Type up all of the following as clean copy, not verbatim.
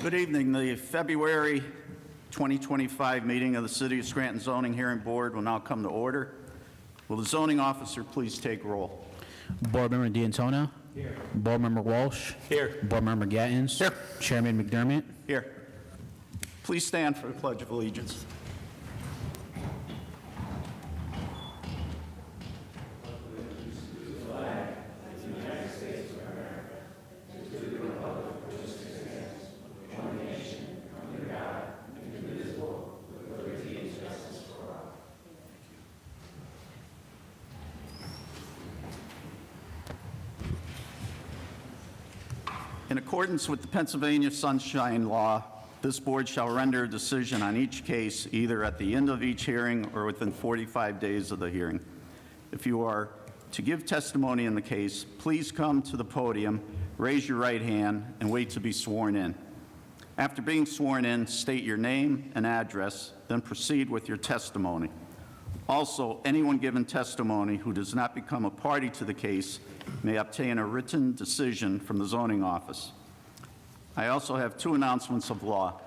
Good evening. The February 2025 meeting of the City of Scranton Zoning Hearing Board will now come to order. Will the zoning officer please take roll? Board Member DeAntona. Here. Board Member Walsh. Here. Board Member Gattens. Here. Chairman McDermott. Here. Please stand for the Pledge of Allegiance. In accordance with the Pennsylvania Sunshine Law, this board shall render a decision on each case either at the end of each hearing or within 45 days of the hearing. If you are to give testimony in the case, please come to the podium, raise your right hand, and wait to be sworn in. After being sworn in, state your name and address, then proceed with your testimony. Also, anyone giving testimony who does not become a party to the case may obtain a written decision from the zoning office. I also have two announcements of law.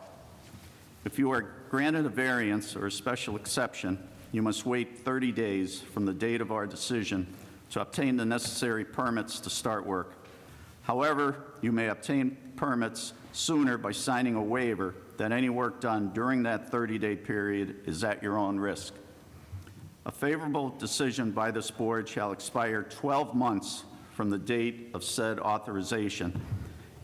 If you are granted a variance or a special exception, you must wait 30 days from the date of our decision to obtain the necessary permits to start work. However, you may obtain permits sooner by signing a waiver that any work done during that 30-day period is at your own risk. A favorable decision by this board shall expire 12 months from the date of said authorization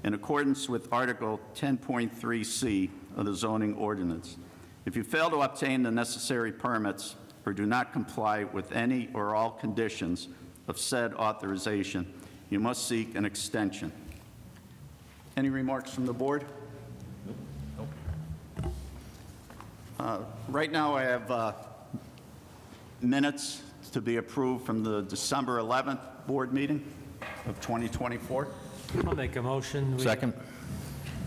in accordance with Article 10.3C of the zoning ordinance. If you fail to obtain the necessary permits or do not comply with any or all conditions of said authorization, you must seek an extension. Any remarks from the board? Right now I have minutes to be approved from the December 11th board meeting of 2024. I'll make a motion. Second.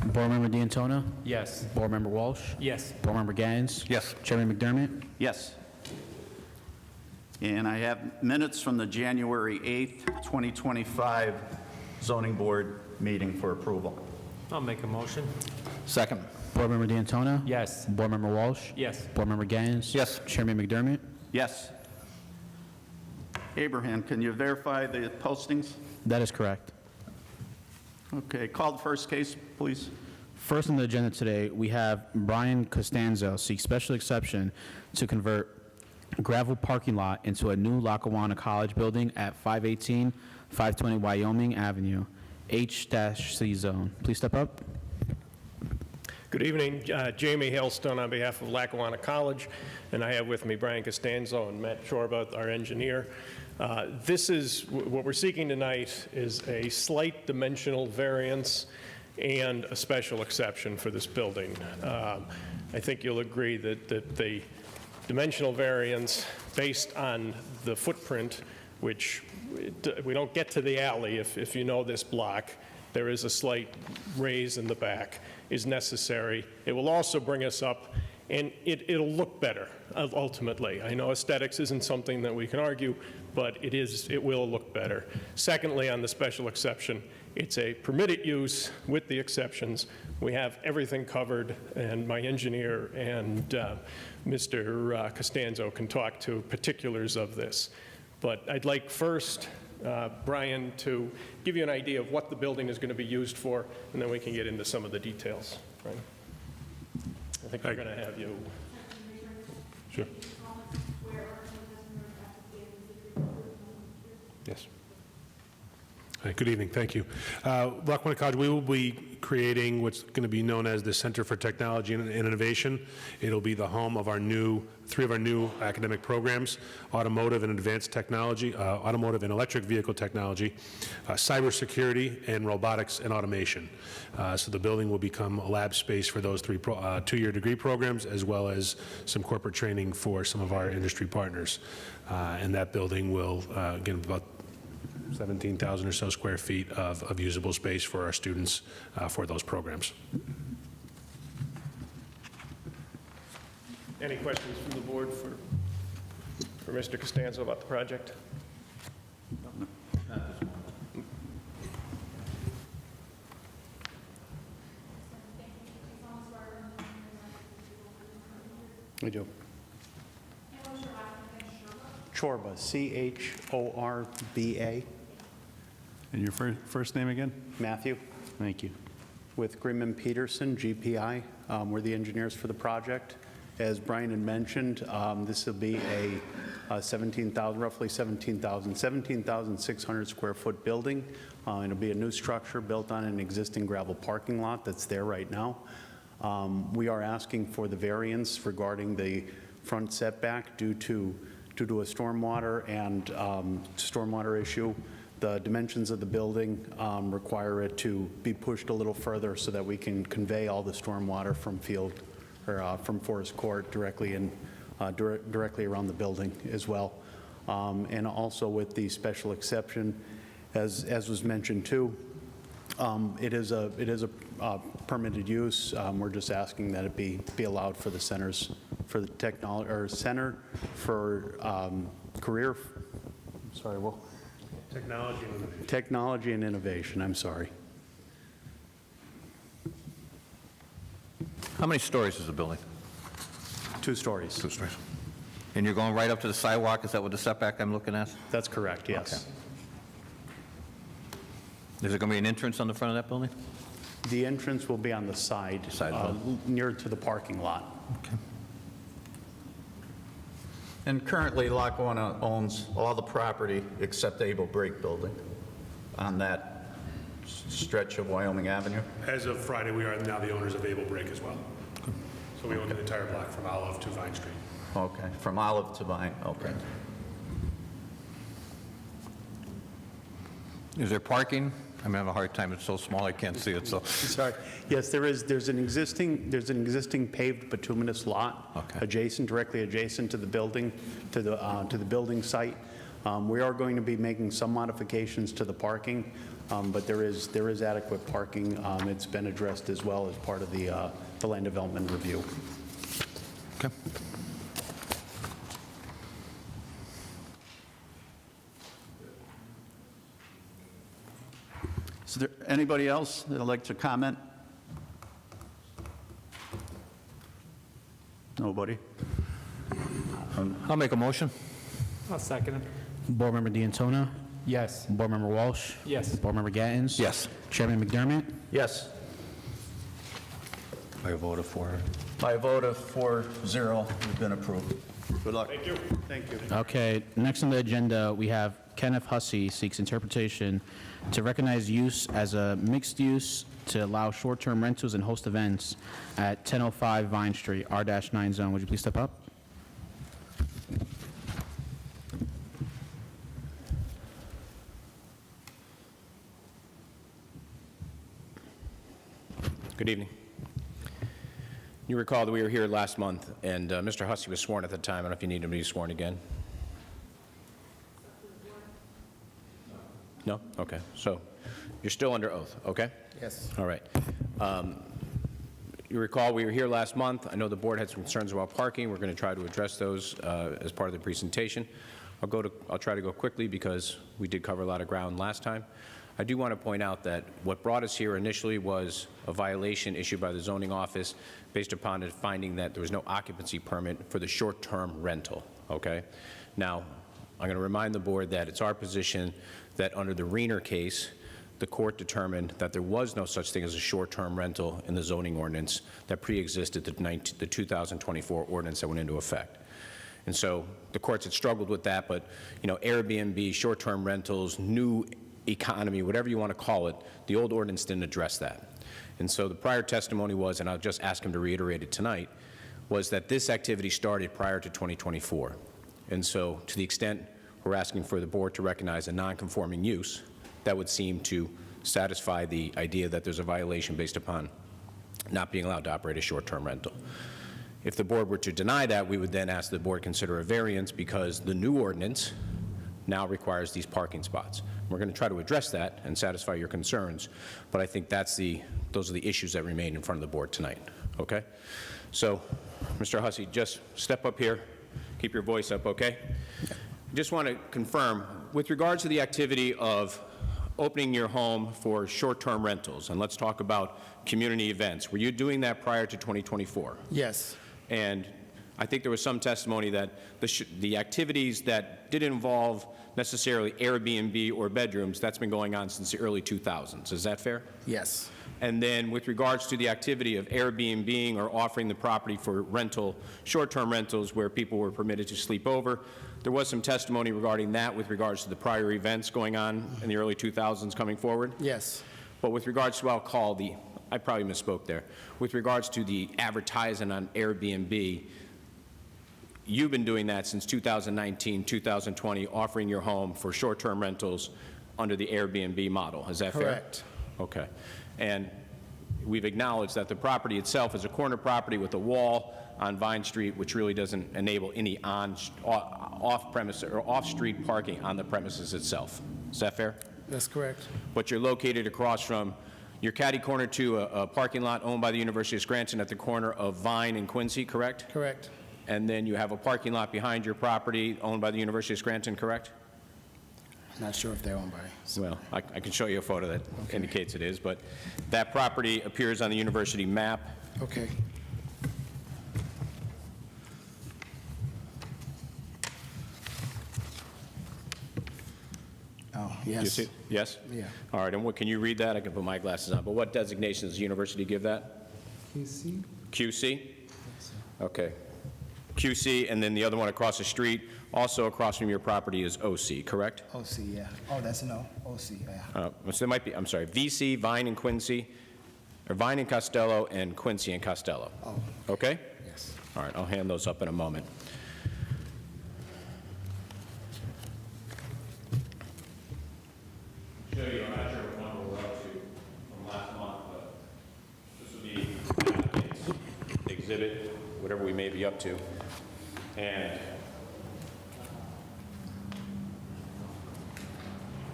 Board Member DeAntona. Yes. Board Member Walsh. Yes. Board Member Gattens. Yes. Chairman McDermott. Yes. And I have minutes from the January 8th, 2025 zoning board meeting for approval. I'll make a motion. Second. Board Member DeAntona. Yes. Board Member Walsh. Yes. Board Member Gattens. Yes. Chairman McDermott. Yes. Abraham, can you verify the postings? That is correct. Okay, call the first case, please. First on the agenda today, we have Brian Costanzo seek special exception to convert a gravel parking lot into a new Lackawanna College Building at 518, 520 Wyoming Avenue, H-C zone. Please step up. Good evening, Jamie Hailstone on behalf of Lackawanna College, and I have with me Brian Costanzo and Matt Shorba, our engineer. This is, what we're seeking tonight is a slight dimensional variance and a special exception for this building. I think you'll agree that the dimensional variance based on the footprint, which we don't get to the alley if you know this block, there is a slight raise in the back, is necessary. It will also bring us up, and it'll look better, ultimately. I know aesthetics isn't something that we can argue, but it will look better. Secondly, on the special exception, it's a permitted use with the exceptions. We have everything covered, and my engineer and Mr. Costanzo can talk to particulars of this. But I'd like first, Brian, to give you an idea of what the building is going to be used for, and then we can get into some of the details. Right? I think we're going to have you. Sure. Yes. Hi, good evening. Thank you. Lackawanna College, we will be creating what's going to be known as the Center for Technology and Innovation. It'll be the home of three of our new academic programs: automotive and advanced technology, automotive and electric vehicle technology, cybersecurity, and robotics and automation. So the building will become a lab space for those three two-year degree programs, as well as some corporate training for some of our industry partners. And that building will, again, about 17,000 or so square feet of usable space for our students for those programs. Any questions from the board for Mr. Costanzo about the project? I do. Chorba, C-H-O-R-B-A. And your first name again? Matthew, Thank you. with Grimman Peterson, GPI. We're the engineers for the project. As Brian had mentioned, this will be a 17,600 square foot building. It'll be a new structure built on an existing gravel parking lot that's there right now. We are asking for the variance regarding the front setback due to a stormwater and stormwater issue. The dimensions of the building require it to be pushed a little further so that we can convey all the stormwater from field or from Forest Court directly around the building as well. And also with the special exception, as was mentioned too, it is a permitted use. We're just asking that it be allowed for the centers for the technology or center for career. Sorry, well. Technology and innovation, I'm sorry. How many stories is the building? 2 stories. 2 stories. And you're going right up to the sidewalk? Is that what the setback I'm looking at? That's correct, yes. Is there going to be an entrance on the front of that building? The entrance will be on the side, Side. near to the parking lot. Okay. And currently, Lackawanna owns all the property except the Able Brake Building on that stretch of Wyoming Avenue. As of Friday, we are now the owners of Able Brake as well. So we own the entire block from Olive to Vine Street. Okay, from Olive to Vine, okay. Is there parking? I'm having a hard time. It's so small I can't see it, so. Sorry. Yes, there's an existing paved bituminous lot Okay. directly adjacent to the building, to the building site. We are going to be making some modifications to the parking, but there is adequate parking. It's been addressed as well as part of the land development review. Okay. Is there anybody else that would like to comment? Nobody? I'll make a motion. I'll second it. Board Member DeAntona? Yes. Board Member Walsh? Yes. Board Member Gattens? Yes. Chairman McDermott? Yes. I voted for it. By a vote of 4-0, you've been approved. Good luck. Thank you. Thank you. Okay, next on the agenda, we have Kenneth Hussey seeks interpretation to recognize use as a mixed use to allow short-term rentals and host events at 1005 Vine Street, R-9 zone. Would you please step up? Good evening. You recall that we were here last month, and Mr. Hussey was sworn at the time. I don't know if you need him to be sworn again. No? Okay. So you're still under oath, okay? Yes. All right. You recall we were here last month. I know the board had some concerns about parking. We're going to try to address those as part of the presentation. I'll try to go quickly because we did cover a lot of ground last time. I do want to point out that what brought us here initially was a violation issued by the zoning office based upon a finding that there was no occupancy permit for the short-term rental, okay? Now, I'm going to remind the board that it's our position that under the Riener case, the court determined that there was no such thing as a short-term rental in the zoning ordinance that pre-existed the 2024 ordinance that went into effect. And so the courts had struggled with that, but, you know, Airbnb, short-term rentals, new economy, whatever you want to call it, the old ordinance didn't address that. And so the prior testimony was, and I'll just ask him to reiterate it tonight, was that this activity started prior to 2024. And so to the extent we're asking for the board to recognize a non-conforming use, that would seem to satisfy the idea that there's a violation based upon not being allowed to operate a short-term rental. If the board were to deny that, we would then ask the board consider a variance because the new ordinance now requires these parking spots. We're going to try to address that and satisfy your concerns, but I think those are the issues that remain in front of the board tonight, okay? So, Mr. Hussey, just step up here, keep your voice up, okay? Just want to confirm, with regards to the activity of opening your home for short-term rentals, and let's talk about community events, were you doing that prior to 2024? Yes. And I think there was some testimony that the activities that didn't involve necessarily Airbnb or bedrooms, that's been going on since the early 2000s. Is that fair? Yes. And then with regards to the activity of Airbnb or offering the property for rental, short-term rentals where people were permitted to sleep over, there was some testimony regarding that with regards to the prior events going on in the early 2000s coming forward. Yes. But with regards to what I'll call I probably misspoke there. With regards to the advertising on Airbnb, you've been doing that since 2019, 2020, offering your home for short-term rentals under the Airbnb model. Is that fair? Correct. Okay. And we've acknowledged that the property itself is a corner property with a wall on Vine Street, which really doesn't enable any off-premise or off-street parking on the premises itself. Is that fair? That's correct. But you're located across from, you're catty corner to a parking lot owned by the University of Scranton at the corner of Vine and Quincy, correct? Correct. And then you have a parking lot behind your property owned by the University of Scranton, correct? Not sure if they're owned by. Well, I can show you a photo that indicates it is, but that property appears on the university map. Okay. Oh, Do you yes. see it? Yes? Yeah. All right, and what, can you read that? I can put my glasses on, but what designation does the university give that? QC? QC? Okay. QC, and then the other one across the street, also across from your property, is OC, correct? OC, yeah. Oh, that's no. OC, yeah. So there might be, I'm sorry, VC, Vine and Quincy, or Vine and Costello, and Quincy and Costello. Oh, Okay? yes. All right, I'll hand those up in a moment. Show you, I'm not sure what number we're up to from last month, but this will be applicant's exhibit, whatever we may be up to. And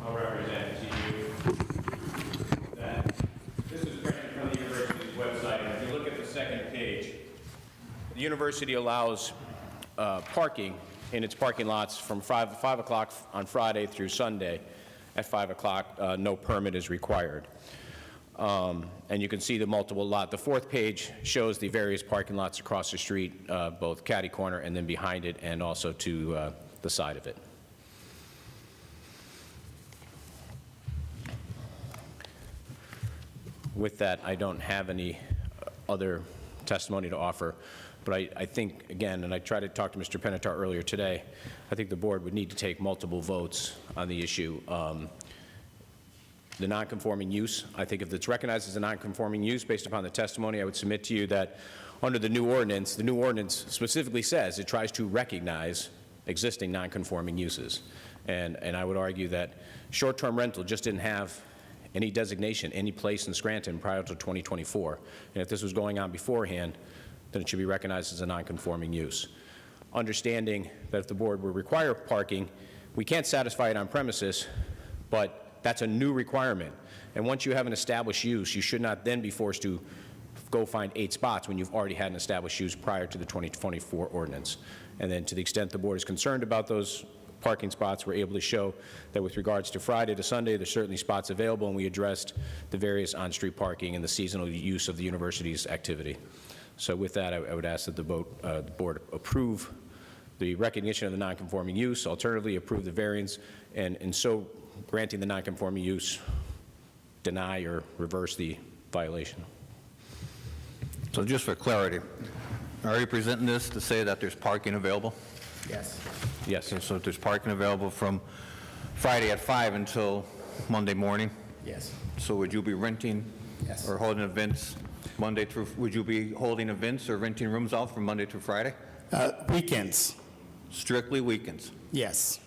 I'll represent to you that this is printed from the university's website. And if you look at the second page, the university allows parking in its parking lots from 5 o'clock on Friday through Sunday. At 5 o'clock, no permit is required. And you can see the multiple lot. The fourth page shows the various parking lots across the street, both catty corner and then behind it, and also to the side of it. With that, I don't have any other testimony to offer, but I think, again, and I tried to talk to Mr. Penetar earlier today, I think the board would need to take multiple votes on the issue. The nonconforming use, I think if it's recognized as a nonconforming use based upon the testimony, I would submit to you that under the new ordinance specifically says it tries to recognize existing nonconforming uses. And I would argue that short-term rental just didn't have any designation, any place in Scranton prior to 2024. And if this was going on beforehand, then it should be recognized as a nonconforming use. Understanding that if the board would require parking, we can't satisfy it on premises, but that's a new requirement. And once you have an established use, you should not then be forced to go find 8 spots when you've already had an established use prior to the 2024 ordinance. And then to the extent the board is concerned about those parking spots, we're able to show that with regards to Friday to Sunday, there's certainly spots available, and we addressed the various on-street parking and the seasonal use of the university's activity. So with that, I would ask that the board approve the recognition of the nonconforming use, alternatively approve the variance, and in so granting the nonconforming use, deny or reverse the violation. So just for clarity, are you presenting this to say that there's parking available? Yes. Yes. Okay, so there's parking available from Friday at 5 until Monday morning? Yes. So would you be renting Yes. or holding events Monday through, would you be holding events or renting rooms out from Monday through Friday? Weekends. Strictly weekends? Yes.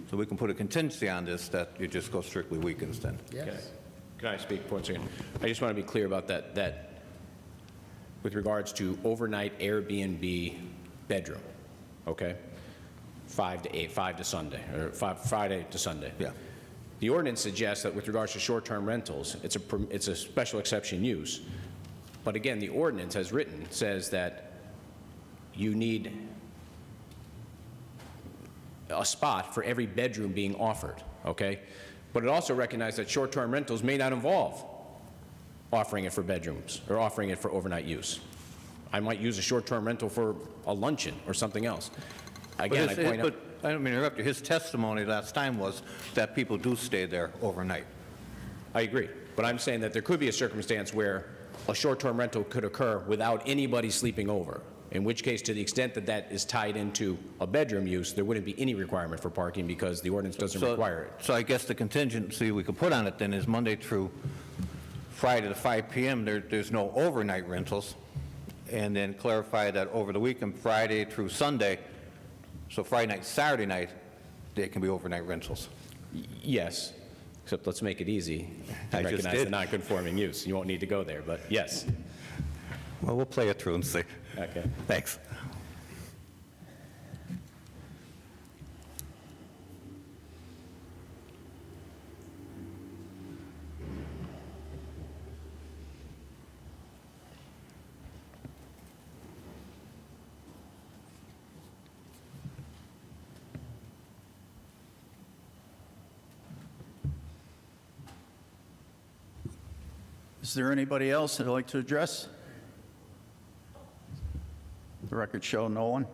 So we can put a contingency on this that you just go strictly weekends then? Yes. Can I speak for 1 second? I just want to be clear about that with regards to overnight Airbnb bedroom, okay? 5 to 8, 5 to Sunday, or Friday to Sunday. Yeah. The ordinance suggests that with regards to short-term rentals, it's a special exception use. But again, the ordinance as written says that you need a spot for every bedroom being offered, okay? But it also recognized that short-term rentals may not involve offering it for bedrooms or offering it for overnight use. I might use a short-term rental for a luncheon or something else. But Again, I point out... I don't mean to interrupt you. His testimony last time was that people do stay there overnight. I agree, but I'm saying that there could be a circumstance where a short-term rental could occur without anybody sleeping over, in which case, to the extent that that is tied into a bedroom use, there wouldn't be any requirement for parking because the ordinance doesn't require it. So I guess the contingency we could put on it then is Monday through Friday to 5 p.m., there's no overnight rentals, and then clarify that over the weekend, Friday through Sunday, so Friday night, Saturday night, they can be overnight rentals. Yes, except let's make it easy to I just recognize the did. non-conforming use. You won't need to go there, but yes. Well, we'll play it through and see. Okay. Thanks. Is there anybody else that'd like to address? The record show no one.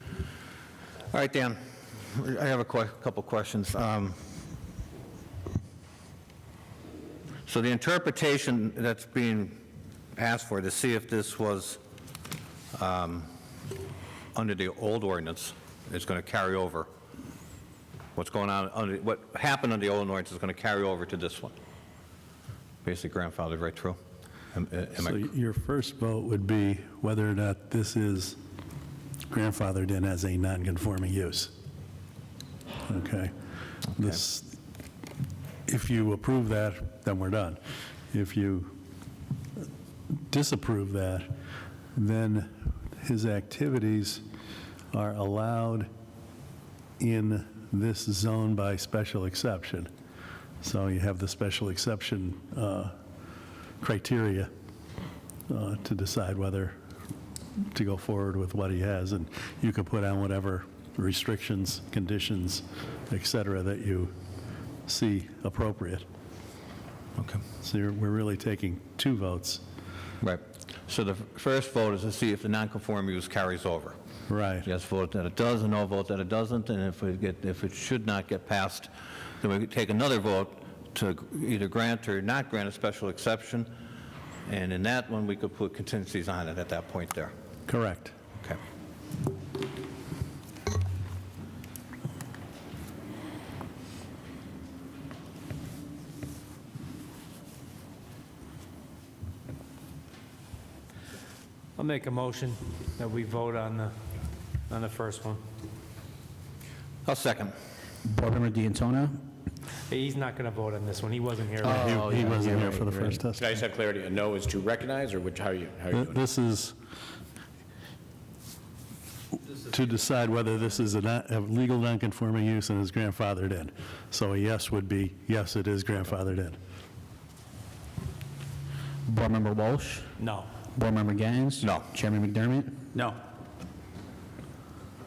All right, Dan, I have a couple questions. So the interpretation that's being asked for to see if this was under the old ordinance is going to carry over. What's going on, what happened under the old ordinance is going to carry over to this one. Basically grandfathered right through. So your first vote would be whether or not this is grandfathered in as a non-conforming use. Okay? This, if you approve that, then we're done. If you disapprove that, then his activities are allowed in this zone by special exception. So you have the special exception criteria to decide whether to go forward with what he has, and you can put on whatever restrictions, conditions, et cetera, that you see appropriate. Okay. So we're really taking two votes. Right. So the first vote is to see if the non-conforming use carries over. Right. Yes vote that it does, and no vote that it doesn't, and if it should not get passed, then we could take another vote to either grant or not grant a special exception, and in that one, we could put contingencies on it at that point there. Correct. Okay. I'll make a motion that we vote on the first one. I'll second. Board Member DeAntona? He's not going to vote on this one. He wasn't here. He wasn't here for the first Can I testimony. just have clarity? A no is to recognize, or how are you doing it? This is to decide whether this is a legal non-conforming use and is grandfathered in. So a yes would be, yes, it is grandfathered in. Board Member Walsh? No. Board Member Gattens? No. Chairman McDermott? No.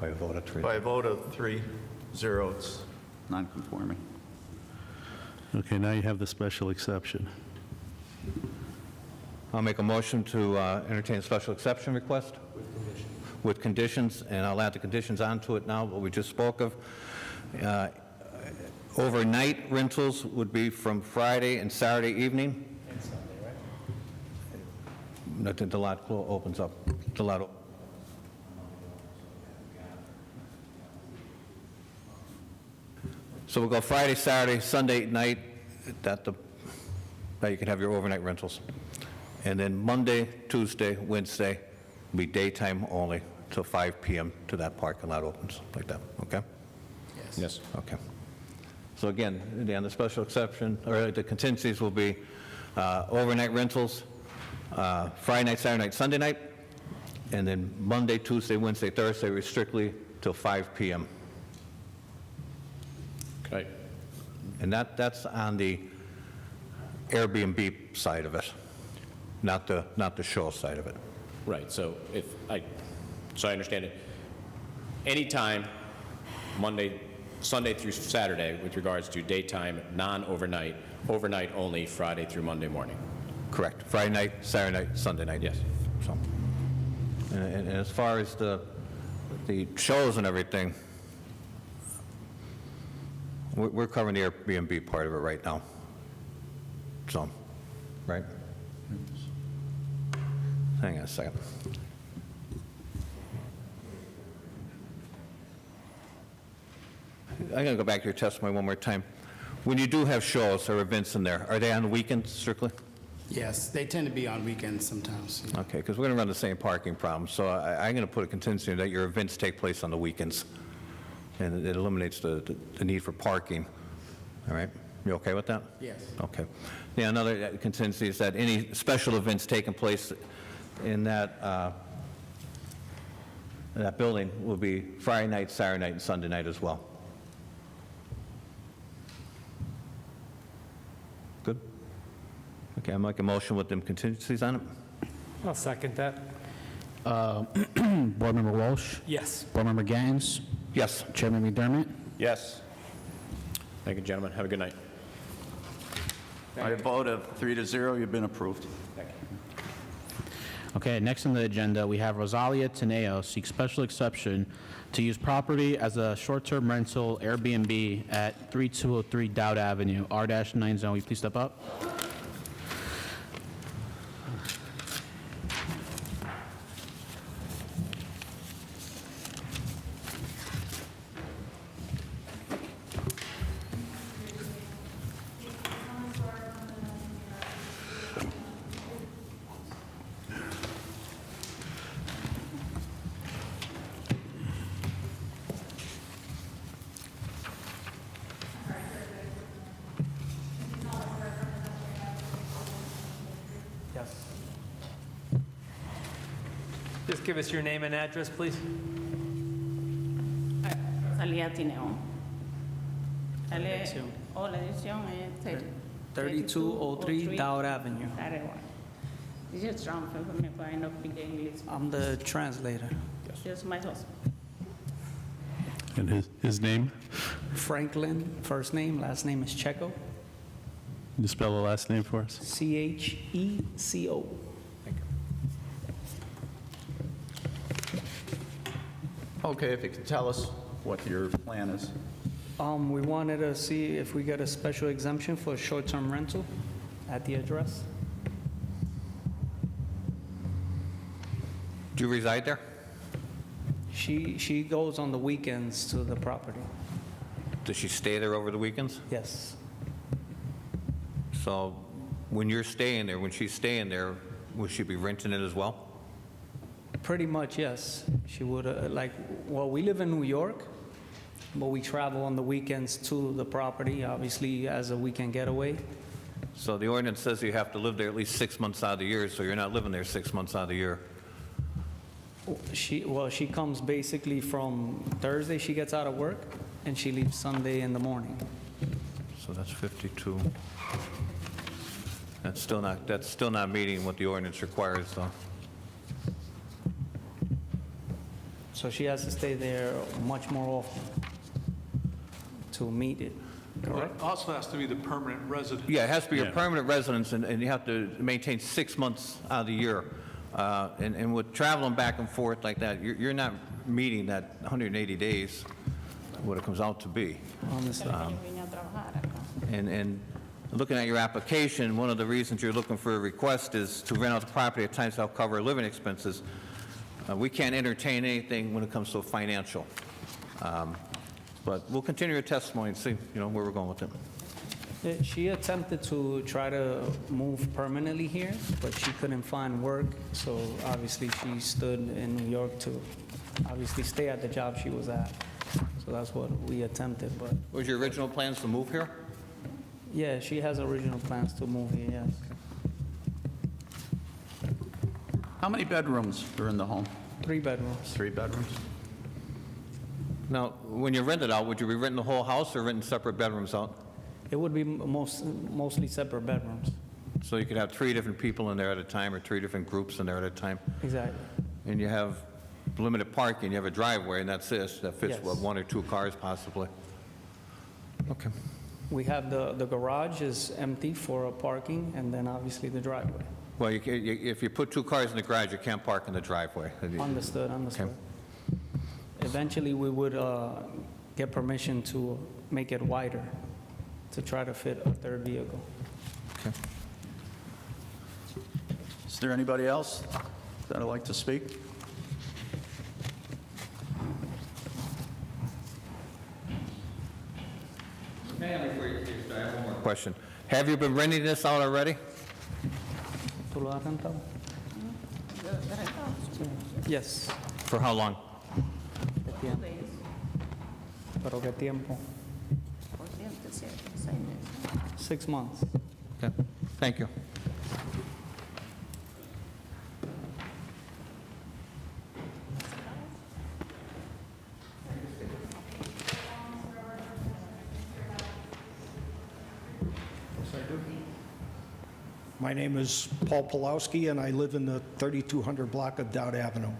By a vote of 3. By a vote of 3-0, it's non-conforming. Okay, now you have the special exception. I'll make a motion to entertain a special exception request. With conditions, and I'll add the conditions onto it now, what we just spoke of. Overnight rentals would be from Friday and Saturday evening. And Sunday, right? The lot opens up. The lot. So we'll go Friday, Saturday, Sunday night, that you can have your overnight rentals. And then Monday, Tuesday, Wednesday, will be daytime only till 5 p.m. to that parking lot opens, like that, okay? Yes. Okay. So again, Dan, the special exception, or the contingencies will be overnight rentals, Friday night, Saturday night, Sunday night, and then Monday, Tuesday, Wednesday, Thursday, strictly till 5 p.m. Okay. And that's on the Airbnb side of it, not the show side of it. Right, so so I understand it. Anytime, Sunday through Saturday, with regards to daytime, non-overnight, overnight only, Friday through Monday morning. Correct. Friday night, Saturday night, Sunday night, yes. So, and as far as the shows and everything, we're covering the Airbnb part of it right now. So, right? Hang on a second. I'm going to go back to your testimony one more time. When you do have shows or events in there, are they on the weekends strictly? Yes, they tend to be on weekends sometimes. Yeah. Okay, because we're going to run the same parking problem, so I'm going to put a contingency that your events take place on the weekends, and it eliminates the need for parking. All right? You okay with that? Yes. Okay. Yeah, another contingency is that any special events taking place in that building will be Friday night, Saturday night, and Sunday night as well. Good? Okay, I'll make a motion with them contingencies on it. I'll second that. Board Member Walsh? Yes. Board Member Gattens? Yes. Chairman McDermott? Yes. Thank you, gentlemen. Have a good night. By a vote of 3-0, you've been approved. Okay, next on the agenda, we have Rosalia Teneo seeks special exception to use property as a short-term rental Airbnb at 3203 Dow Avenue, R-9 zone. Will you please step up? Yes. Just give us your name and address, please. Rosalía Tineo. La dirección es 3203 Dow Avenue. This is transfer for me, but I don't speak English. I'm the translator. Just my husband. And his name? Franklin, first name, last name is Checo, Can you spell the last name for us? Checo. Okay, if you could tell us what your plan is. We wanted to see if we get a special exemption for short-term rental at the address. Do you reside there? She goes on the weekends to the property. Does she stay there over the weekends? Yes. So when you're staying there, when she's staying there, will she be renting it as well? Pretty much, yes. She would, well, we live in New York, but we travel on the weekends to the property, obviously as a weekend getaway. So the ordinance says you have to live there at least 6 months out of the year, so you're not living there 6 months out of the year. She comes basically from Thursday, she gets out of work, and she leaves Sunday in the morning. So that's 52. That's still not meeting what the ordinance requires, though. So she has to stay there much more often to meet it, correct? It also has to be the permanent resident. Yeah, it has to be a permanent residence, and you have to maintain 6 months out of the year. And with traveling back and forth like that, you're not meeting that 180 days, what it comes out to be. And looking at your application, one of the reasons you're looking for a request is to rent out the property at times that'll cover living expenses. We can't entertain anything when it comes to financial. But we'll continue your testimony and see, where we're going with it. She attempted to try to move permanently here, but she couldn't find work, so obviously she stood in New York to obviously stay at the job she was at. So that's what we attempted, but Was your original plans to move here? yeah, she has original plans to move here, yes. How many bedrooms are in the home? 3 bedrooms. 3 bedrooms? Now, when you rent it out, would you be renting the whole house or renting separate bedrooms out? It would be mostly separate bedrooms. So you could have 3 different people in there at a time, or 3 different groups in there at a time? Exactly. And you have limited parking, you have a driveway, and that's it. That fits, Yes. what, 1 or 2 cars possibly? Okay. We have the garage is empty for parking, and then obviously the driveway. Well, if you put 2 cars in the garage, you can't park in the driveway. Understood, understood. Eventually, we would get permission to make it wider, to try to fit a third vehicle. Okay. Is there anybody else that would like to speak? Before you start, I have one more question. Have you been renting this out already? ¿Tú lo has rentado? Yes. For how long? ¿Pero qué tiempo? 6 months. Okay. Thank you. My name is Paul Pulowski, and I live in the 3200 block of Dow Avenue.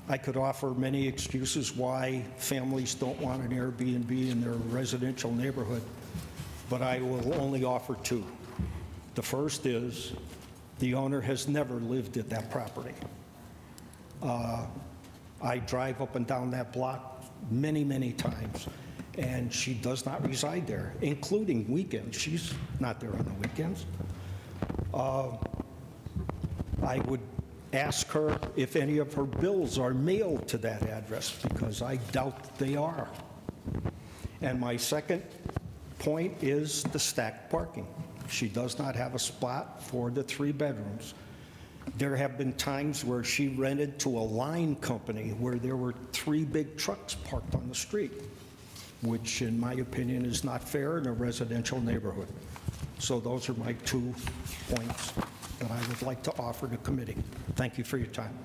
I could offer many excuses why families don't want an Airbnb in their residential neighborhood, but I will only offer 2. The first is the owner has never lived at that property. I drive up and down that block many, many times, and she does not reside there, including weekends. She's not there on the weekends. I would ask her if any of her bills are mailed to that address, because I doubt they are. And my second point is the stacked parking. She does not have a spot for the 3 bedrooms. There have been times where she rented to a line company where there were 3 big trucks parked on the street, which in my opinion is not fair in a residential neighborhood. So those are my 2 points that I would like to offer the committee. Thank you for your time.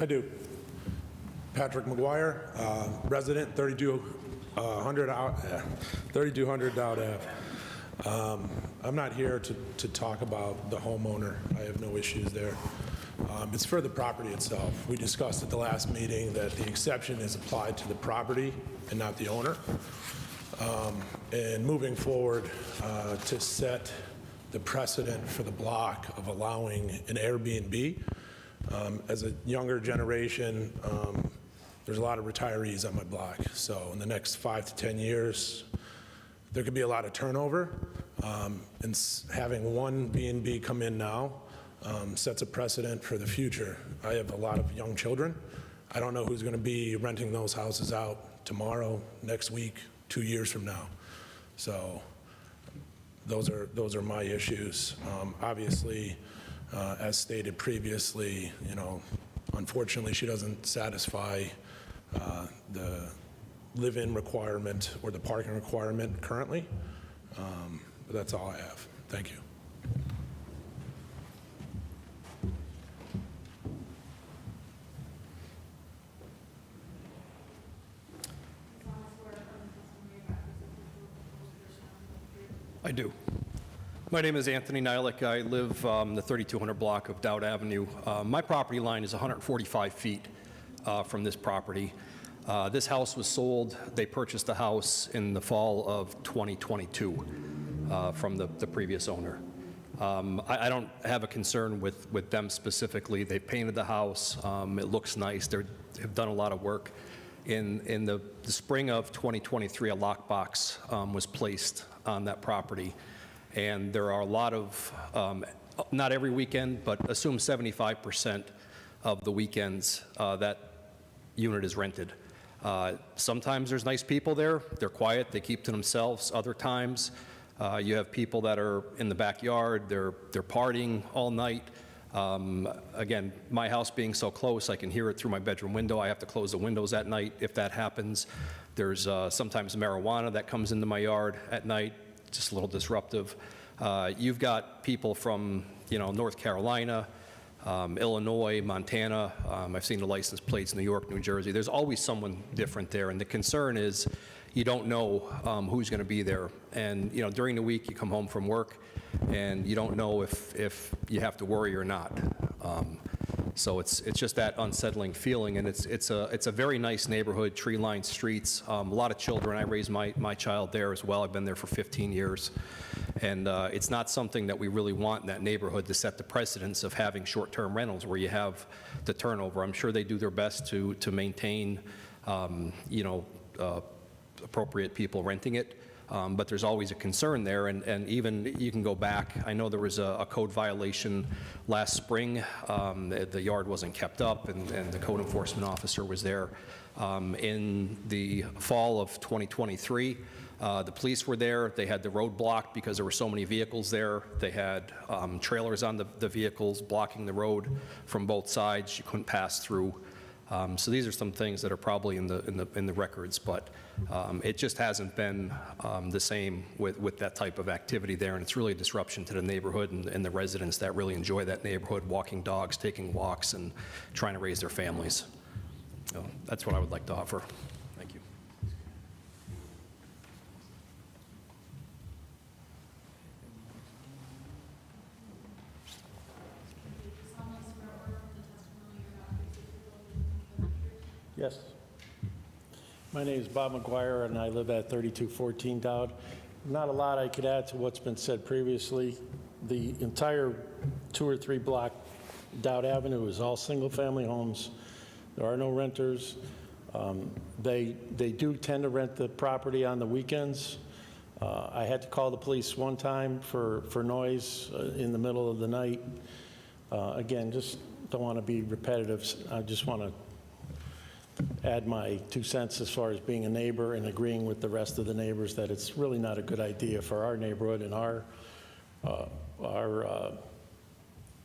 I do. Patrick McGuire, resident, 3200 Dow Ave. I'm not here to talk about the homeowner. I have no issues there. It's for the property itself. We discussed at the last meeting that the exception is applied to the property and not the owner. And moving forward, to set the precedent for the block of allowing an Airbnb. As a younger generation, there's a lot of retirees on my block. So in the next 5 to 10 years, there could be a lot of turnover. And having one B&B come in now sets a precedent for the future. I have a lot of young children. I don't know who's going to be renting those houses out tomorrow, next week, 2 years from now. So those are my issues. Obviously, as stated previously, unfortunately, she doesn't satisfy the live-in requirement or the parking requirement currently. But that's all I have. Thank you. I do. My name is Anthony Nylik. I live the 3200 block of Dow Avenue. My property line is 145 feet from this property. This house was sold. They purchased the house in the fall of 2022 from the previous owner. I don't have a concern with them specifically. They painted the house. It looks nice. They have done a lot of work. In the spring of 2023, a lockbox was placed on that property. And there are a lot of, not every weekend, but assume 75% of the weekends that unit is rented. Sometimes there's nice people there. They're quiet. They keep to themselves. Other times, you have people that are in the backyard. They're partying all night. Again, my house being so close, I can hear it through my bedroom window. I have to close the windows at night if that happens. There's sometimes marijuana that comes into my yard at night. Just a little disruptive. You've got people from, North Carolina, Illinois, Montana. I've seen the license plates, New York, New Jersey. There's always someone different there, and the concern is you don't know who's going to be there. And, you know, during the week, you come home from work, and you don't know if you have to worry or not. So it's just that unsettling feeling, and it's a very nice neighborhood, tree-lined streets, a lot of children. I raised my child there as well. I've been there for 15 years, and it's not something that we really want in that neighborhood to set the precedence of having short-term rentals where you have the turnover. I'm sure they do their best to maintain, you know, appropriate people renting it. But there's always a concern there, and even you can go back. I know there was a code violation last spring. The yard wasn't kept up, and the code enforcement officer was there. In the fall of 2023, the police were there. They had the road blocked because there were so many vehicles there. They had trailers on the vehicles blocking the road from both sides. You couldn't pass through. So these are some things that are probably in the records, but it just hasn't been the same with that type of activity there, and it's really a disruption to the neighborhood and the residents that really enjoy that neighborhood, walking dogs, taking walks, and trying to raise their families. So that's what I would like to offer. Thank you. Yes. My name is Bob McGuire, and I live at 3214 Dowd. Not a lot I could add to what's been said previously. The entire 2 or 3 block Dow Avenue is all single-family homes. There are no renters. They do tend to rent the property on the weekends. I had to call the police one time for noise in the middle of the night. Again, just don't want to be repetitive. I just want to add my 2 cents as far as being a neighbor and agreeing with the rest of the neighbors that it's really not a good idea for our neighborhood and our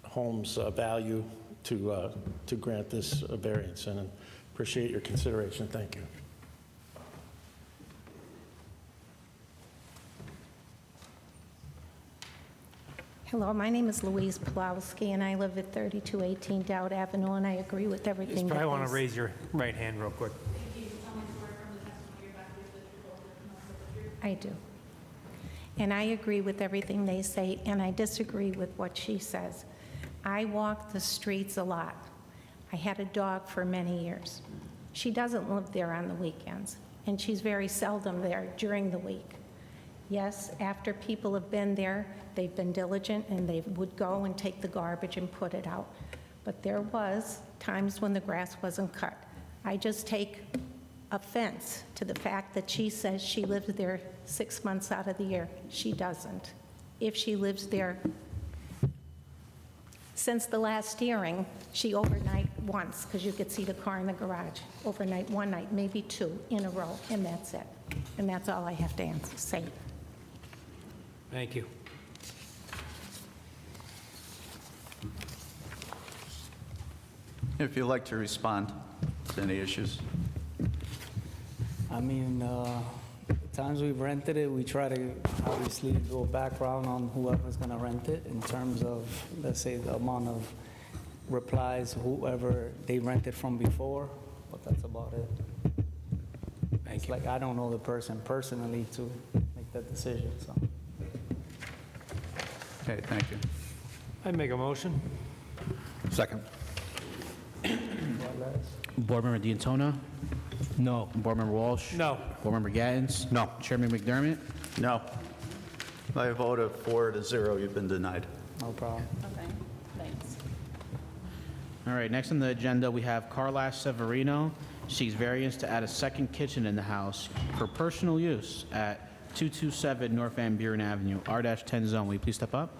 home's value to grant this variance, and appreciate your consideration. Thank you. Hello, my name is Louise Pulowski, and I live at 3218 Dow Avenue, and I agree with everything. You that probably want they to raise your right hand real quick. I do. And I agree with everything they say, and I disagree with what she says. I walk the streets a lot. I had a dog for many years. She doesn't live there on the weekends, and she's very seldom there during the week. Yes, after people have been there, they've been diligent, and they would go and take the garbage and put it out. But there was times when the grass wasn't cut. I just take offense to the fact that she says she lives there 6 months out of the year. She doesn't. If she lives there, since the last hearing, she overnight once, because you could see the car in the garage. Overnight, one night, maybe 2 in a row, and that's it. And that's all I have to say. Thank you. If you'd like to respond to any issues. I mean, the times we've rented it, we try to obviously do a background on whoever's going to rent it in terms of, let's say, the amount of replies, whoever they rented from before, but that's about it. Thank you. Like, I don't know the person personally to make that decision, so. Okay, thank you. I'd make a motion. Second. Board Member DeAntona? No. Board Member Walsh? No. Board Member Gattens? No. Chairman McDermott? No. By a vote of 4-0, you've been denied. No problem. Okay, thanks. All right, next on the agenda, we have Carla Severino seeks variance to add a second kitchen in the house for personal use at 227 North Van Buren Avenue, R-10 zone. Will you please step up?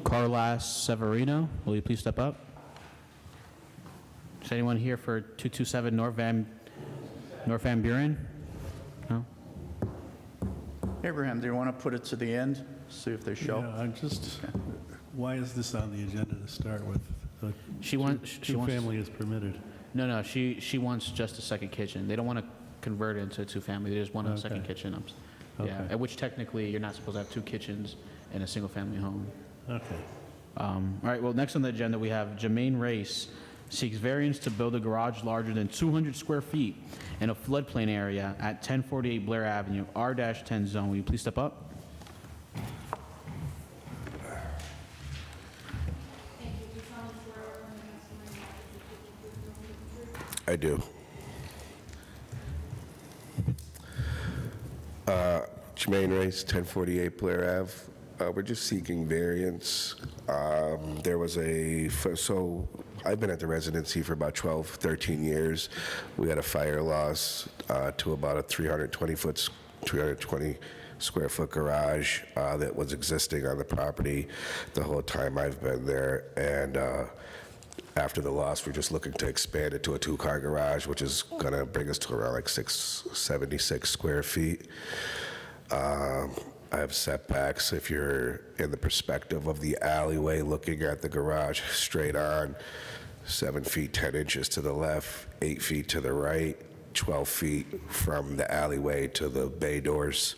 Carla Severino, will you please step up? Is anyone here for 227 North Van Buren? No? Abraham, do you want to put it to the end, see if they show? Yeah, I'm just, why is this on the agenda to start with? She wants Two-family is permitted. No, she wants just a second kitchen. They don't want to convert it into a two-family. They just want a second kitchen. Yeah, Okay. at which technically you're not supposed to have two kitchens in a single-family home. Okay. All right, well, next on the agenda, we have Jermaine Race seeks variance to build a garage larger than 200 square feet in a floodplain area at 1048 Blair Avenue, R-10 zone. Will you please step up? I do. Jermaine Race, 1048 Blair Ave. We're just seeking variance. There was so I've been at the residency for about 12, 13 years. We had a fire loss to about a 320 square foot garage that was existing on the property the whole time I've been there. And after the loss, we're just looking to expand it to a two-car garage, which is going to bring us to around like 676 square feet. I have setbacks. If you're in the perspective of the alleyway looking at the garage straight on, 7 feet 10 inches to the left, 8 feet to the right, 12 feet from the alleyway to the bay doors.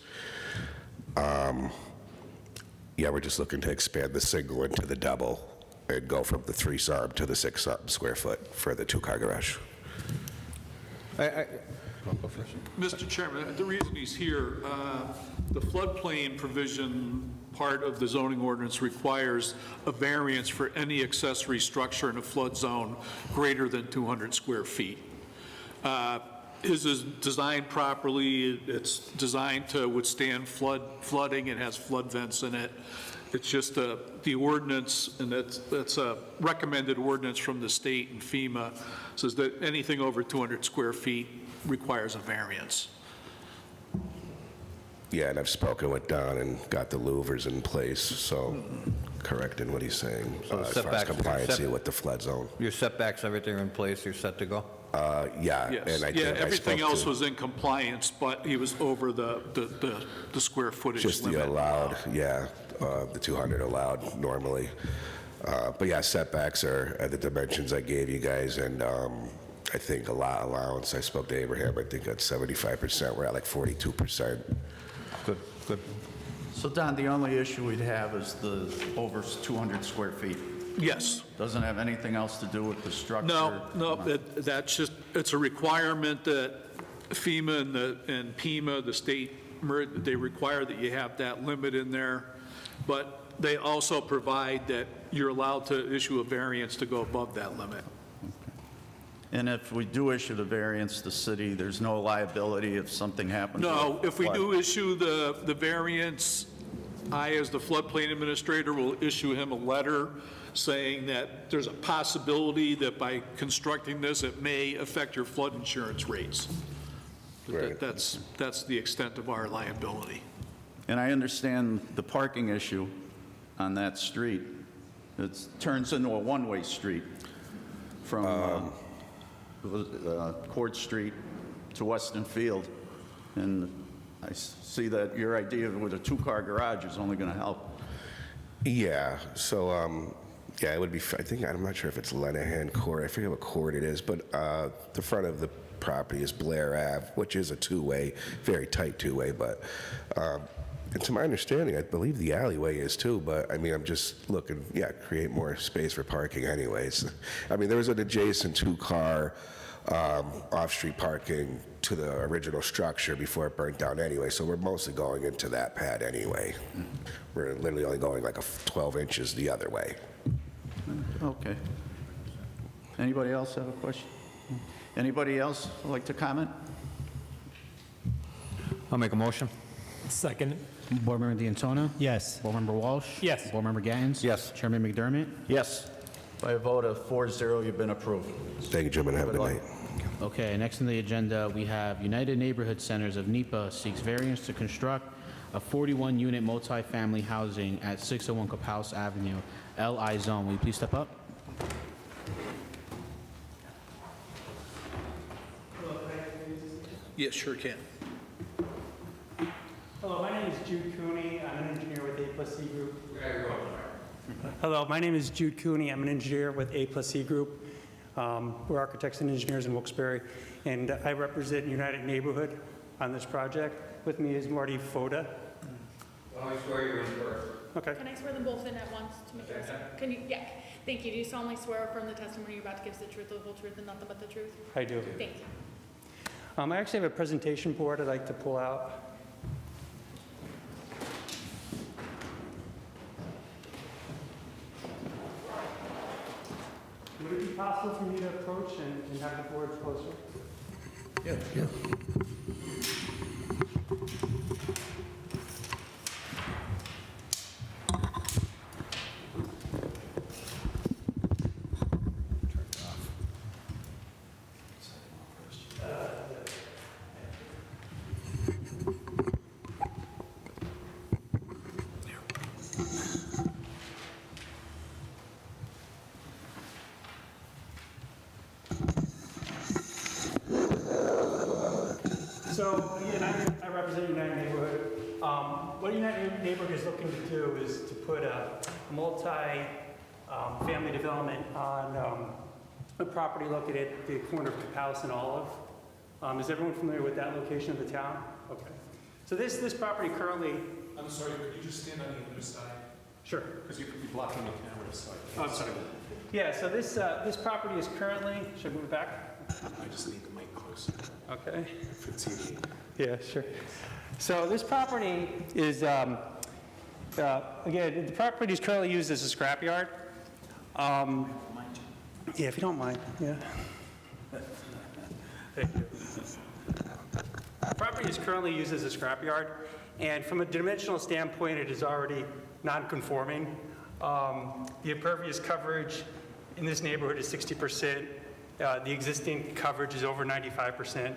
Yeah, we're just looking to expand the single into the double and go from the 3-some to the 6-some square foot for the two-car garage. Mr. Chairman, the reason he's here, the floodplain provision part of the zoning ordinance requires a variance for any accessory structure in a flood zone greater than 200 square feet. His is designed properly. It's designed to withstand flooding. It has flood vents in it. It's just the ordinance, and that's a recommended ordinance from the state and FEMA, says that anything over 200 square feet requires a variance. Yeah, and I've spoken with Don and got the louvers in place, so correcting what he's saying as far as compliance with the flood zone. Your setbacks, everything in place, you're set to go? Yeah, Yes. and I Yeah, think everything else was in compliance, but he was over the square footage just limit. the allowed, yeah, the 200 allowed normally. But yeah, setbacks are at the dimensions I gave you guys, and I think a lot allowance. I spoke to Abraham. I think at 75%. We're at like 42%. Good, good. So Don, the only issue we'd have is the over 200 square feet. Yes. Doesn't have anything else to do with the structure? No, that's just, it's a requirement that FEMA and PEMA, the state, they require that you have that limit in there, but they also provide that you're allowed to issue a variance to go above that limit. And if we do issue the variance, the city, there's no liability if something happens? No, with if we flood? do issue the variance, I, as the floodplain administrator, will issue him a letter saying that there's a possibility that by constructing this, it may affect your flood insurance rates. Right. That's the extent of our liability. And I understand the parking issue on that street. It turns into a one-way street from Court Street to Weston Field. And I see that your idea with a two-car garage is only going to help. Yeah, so yeah, it would be, I think, I'm not sure if it's Lenahan Court, I forget what court it is, but the front of the property is Blair Ave, which is a two-way, very tight two-way, but, and to my understanding, I believe the alleyway is too, but I mean, I'm just looking, yeah, create more space for parking anyways. I mean, there was an adjacent two-car off-street parking to the original structure before it burnt down anyway, so we're mostly going into that pad anyway. We're literally only going like 12 inches the other way. Okay. Anybody else have a question? Anybody else like to comment? I'll make a motion. Second. Board Member DeAntona? Yes. Board Member Walsh? Yes. Board Member Gattens? Yes. Chairman McDermott? Yes. By a vote of 4-0, you've been approved. Thank you, gentlemen. Have a good night. Okay, next on the agenda, we have United Neighborhood Centers of NEPA seeks variance to construct a 41-unit multifamily housing at 601 Kapous Avenue, LI zone. Will you please step up? Yes, sure can. Hello, my name is Jude Cooney. I'm an engineer with A+C Group. Hello, my name is Jude Cooney. I'm an engineer with A+C Group. We're architects and engineers in Wilkes-Barre, and I represent United Neighborhood on this project. With me is Marty Foda. Well, I swear you're in first. Okay. Can I swear them both in at once to make sure? Can you, yeah, thank you. Do you solemnly swear from the testimony you're about to give is the truth, the whole truth, and nothing but the truth? I do. Thank you. I actually have a presentation board I'd like to pull out. Would it be possible for me to approach and have the board closer? Yeah. So, again, I represent United Neighborhood. What United Neighborhood is looking to do is to put a multi-family development on a property located at the corner of Kapous and Olive. Is everyone familiar with that location of the town? Okay. So this property currently... I'm sorry, could you just stand on the other side? Sure. Because you could be blocking the camera, so Oh, I'm sorry. Yeah, so this property is currently... Should I move it back? I just need the mic closer. Okay. If it's easy. Yeah, sure. So this property is, again, the property is currently used as a scrapyard. Yeah, if you don't mind, yeah. Thank you. The property is currently used as a scrapyard, and from a dimensional standpoint, it is already non-conforming. The impervious coverage in this neighborhood is 60%. The existing coverage is over 95%.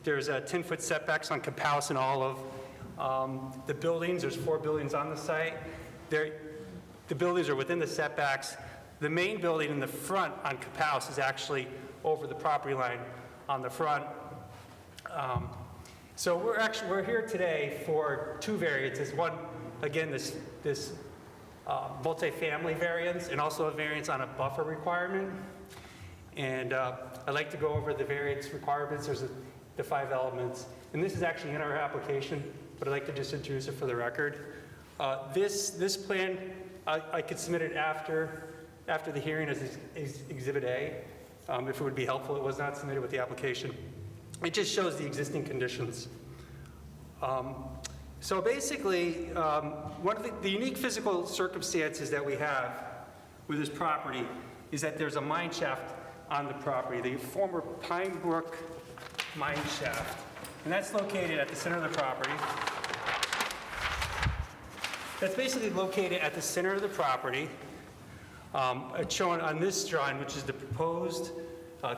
There's 10-foot setbacks on Kapous and Olive. The buildings, there's 4 buildings on the site. The buildings are within the setbacks. The main building in the front on Kapous is actually over the property line on the front. So we're here today for 2 variances. One, again, this multifamily variance, and also a variance on a buffer requirement. And I'd like to go over the variance requirements. There's the 5 elements. And this is actually in our application, but I'd like to just introduce it for the record. This plan, I could submit it after the hearing as Exhibit A. If it would be helpful, it was not submitted with the application. It just shows the existing conditions. So basically, one of the unique physical circumstances that we have with this property is that there's a mine shaft on the property, the former Pine Brook mine shaft. And that's located at the center of the property. That's basically located at the center of the property. It's shown on this drawing, which is the proposed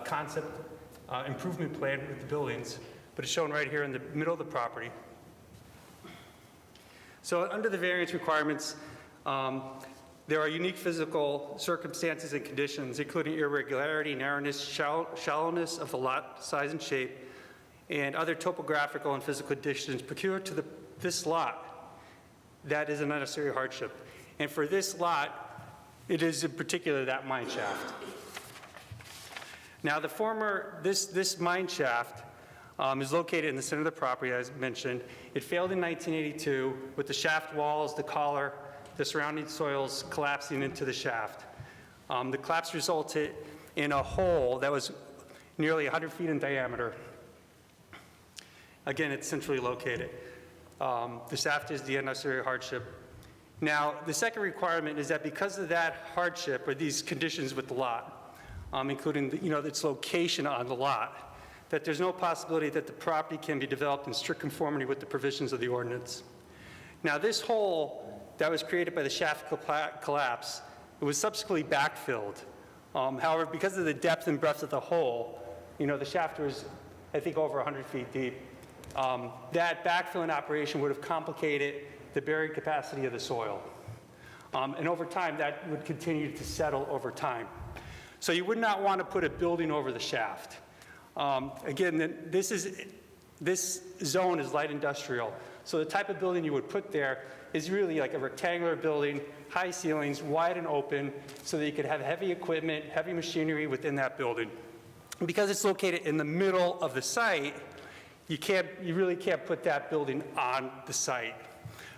concept improvement plan with the buildings, but it's shown right here in the middle of the property. So under the variance requirements, there are unique physical circumstances and conditions, including irregularity, narrowness, shallowness of the lot size and shape, and other topographical and physical conditions peculiar to this lot. That is an unnecessary hardship. And for this lot, it is in particular that mine shaft. Now, this mine shaft is located in the center of the property, as mentioned. It failed in 1982 with the shaft walls, the collar, the surrounding soils collapsing into the shaft. The collapse resulted in a hole that was nearly 100 feet in diameter. Again, it's centrally located. The shaft is the unnecessary hardship. Now, the second requirement is that because of that hardship or these conditions with the lot, including its location on the lot, that there's no possibility that the property can be developed in strict conformity with the provisions of the ordinance. Now, this hole that was created by the shaft collapse, it was subsequently backfilled. However, because of the depth and breadth of the hole, the shaft was, I think, over 100 feet deep. That backfilling operation would have complicated the bearing capacity of the soil. And over time, that would continue to settle over time. So you would not want to put a building over the shaft. Again, this zone is light industrial, So the type of building you would put there is really like a rectangular building, high ceilings, wide and open, so that you could have heavy equipment, heavy machinery within that building. Because it's located in the middle of the site, you really can't put that building on the site.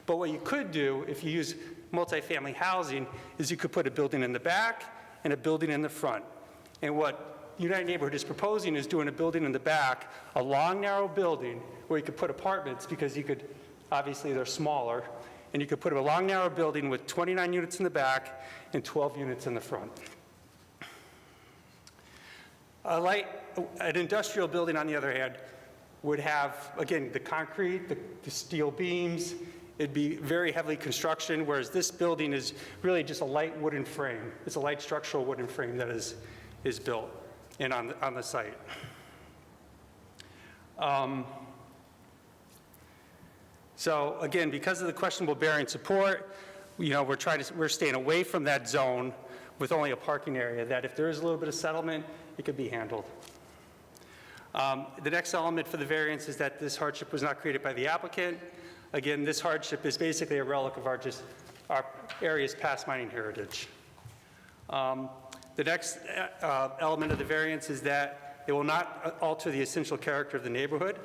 But what you could do, if you use multifamily housing, is you could put a building in the back and a building in the front. And what United Neighborhood is proposing is doing a building in the back, a long, narrow building where you could put apartments, because you could, obviously they're smaller, and you could put a long, narrow building with 29 units in the back and 12 units in the front. An industrial building, on the other hand, would have, again, the concrete, the steel beams. It'd be very heavily construction, whereas this building is really just a light wooden frame. It's a light structural wooden frame that is built and on the site. So again, because of the questionable bearing support, we're staying away from that zone with only a parking area, that if there is a little bit of settlement, it could be handled. The next element for the variance is that this hardship was not created by the applicant. Again, this hardship is basically a relic of our area's past mining heritage. The next element of the variance is that it will not alter the essential character of the neighborhood.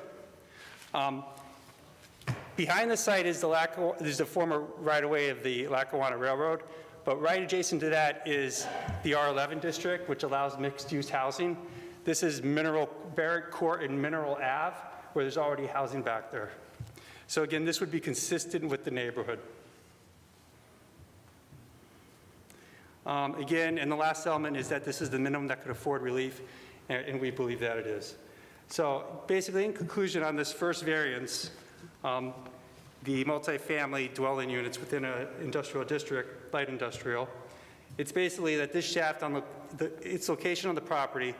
Behind the site is the former right-of-way of the Lackawanna Railroad, but right adjacent to that is the R11 district, which allows mixed-use housing. This is Barrett Court and Mineral Ave, where there's already housing back there. So again, this would be consistent with the neighborhood. Again, and the last element is that this is the minimum that could afford relief, and we believe that it is. So basically, in conclusion on this first variance, the multifamily dwelling units within an industrial district, light industrial, it's basically that this shaft on its location on the property,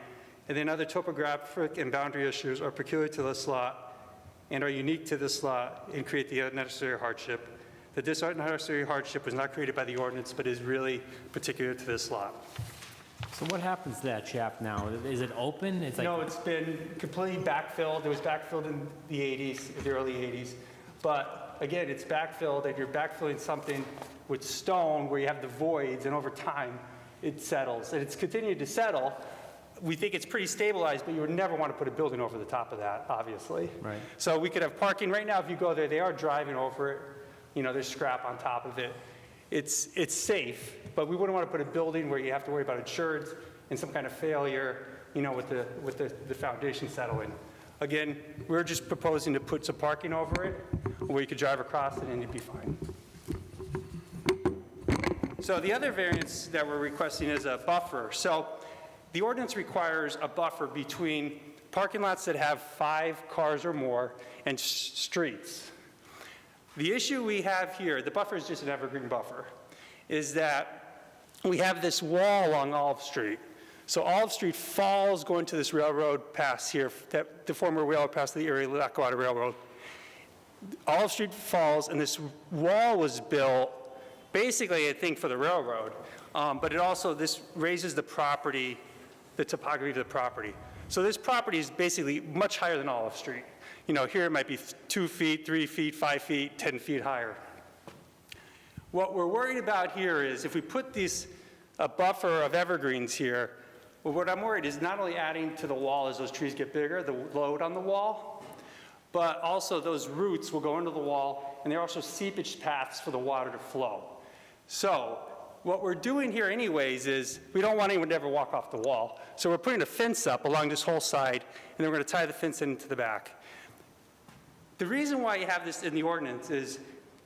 and then other topographic and boundary issues are peculiar to this lot and are unique to this lot and create the unnecessary hardship. That this unnecessary hardship was not created by the ordinance, but is really particular to this lot. So what happens to that shaft now? Is it open? It's like... No, it's been completely backfilled. It was backfilled in the 80s, the early 80s. But again, it's backfilled, and you're backfilling something with stone where you have the voids, and over time, it settles. And it's continued to settle. We think it's pretty stabilized, but you would never want to put a building over the top of that, obviously. Right. So we could have parking. Right now, if you go there, they are driving over it. There's scrap on top of it. It's safe, but we wouldn't want to put a building where you have to worry about insurance and some kind of failure, with the foundation settling. Again, we're just proposing to put some parking over it where you could drive across it and it'd be fine. So the other variance that we're requesting is a buffer. So the ordinance requires a buffer between parking lots that have 5 cars or more and streets. The issue we have here, the buffer is just an evergreen buffer, is that we have this wall along Olive Street. So Olive Street falls going to this railroad pass here, the former railroad pass to the Erie Lackawanna Railroad. Olive Street falls, and this wall was built basically, I think, for the railroad, but this raises the property, the topography of the property. So this property is basically much higher than Olive Street. Here it might be 2 feet, 3 feet, 5 feet, 10 feet higher. What we're worried about here is if we put a buffer of evergreens here, well, what I'm worried is not only adding to the wall as those trees get bigger, the load on the wall, but also those roots will go into the wall, and there are also seepage paths for the water to flow. So what we're doing here anyways is we don't want anyone to ever walk off the wall. So we're putting a fence up along this whole side, and then we're going to tie the fence into the back. The reason why you have this in the ordinance is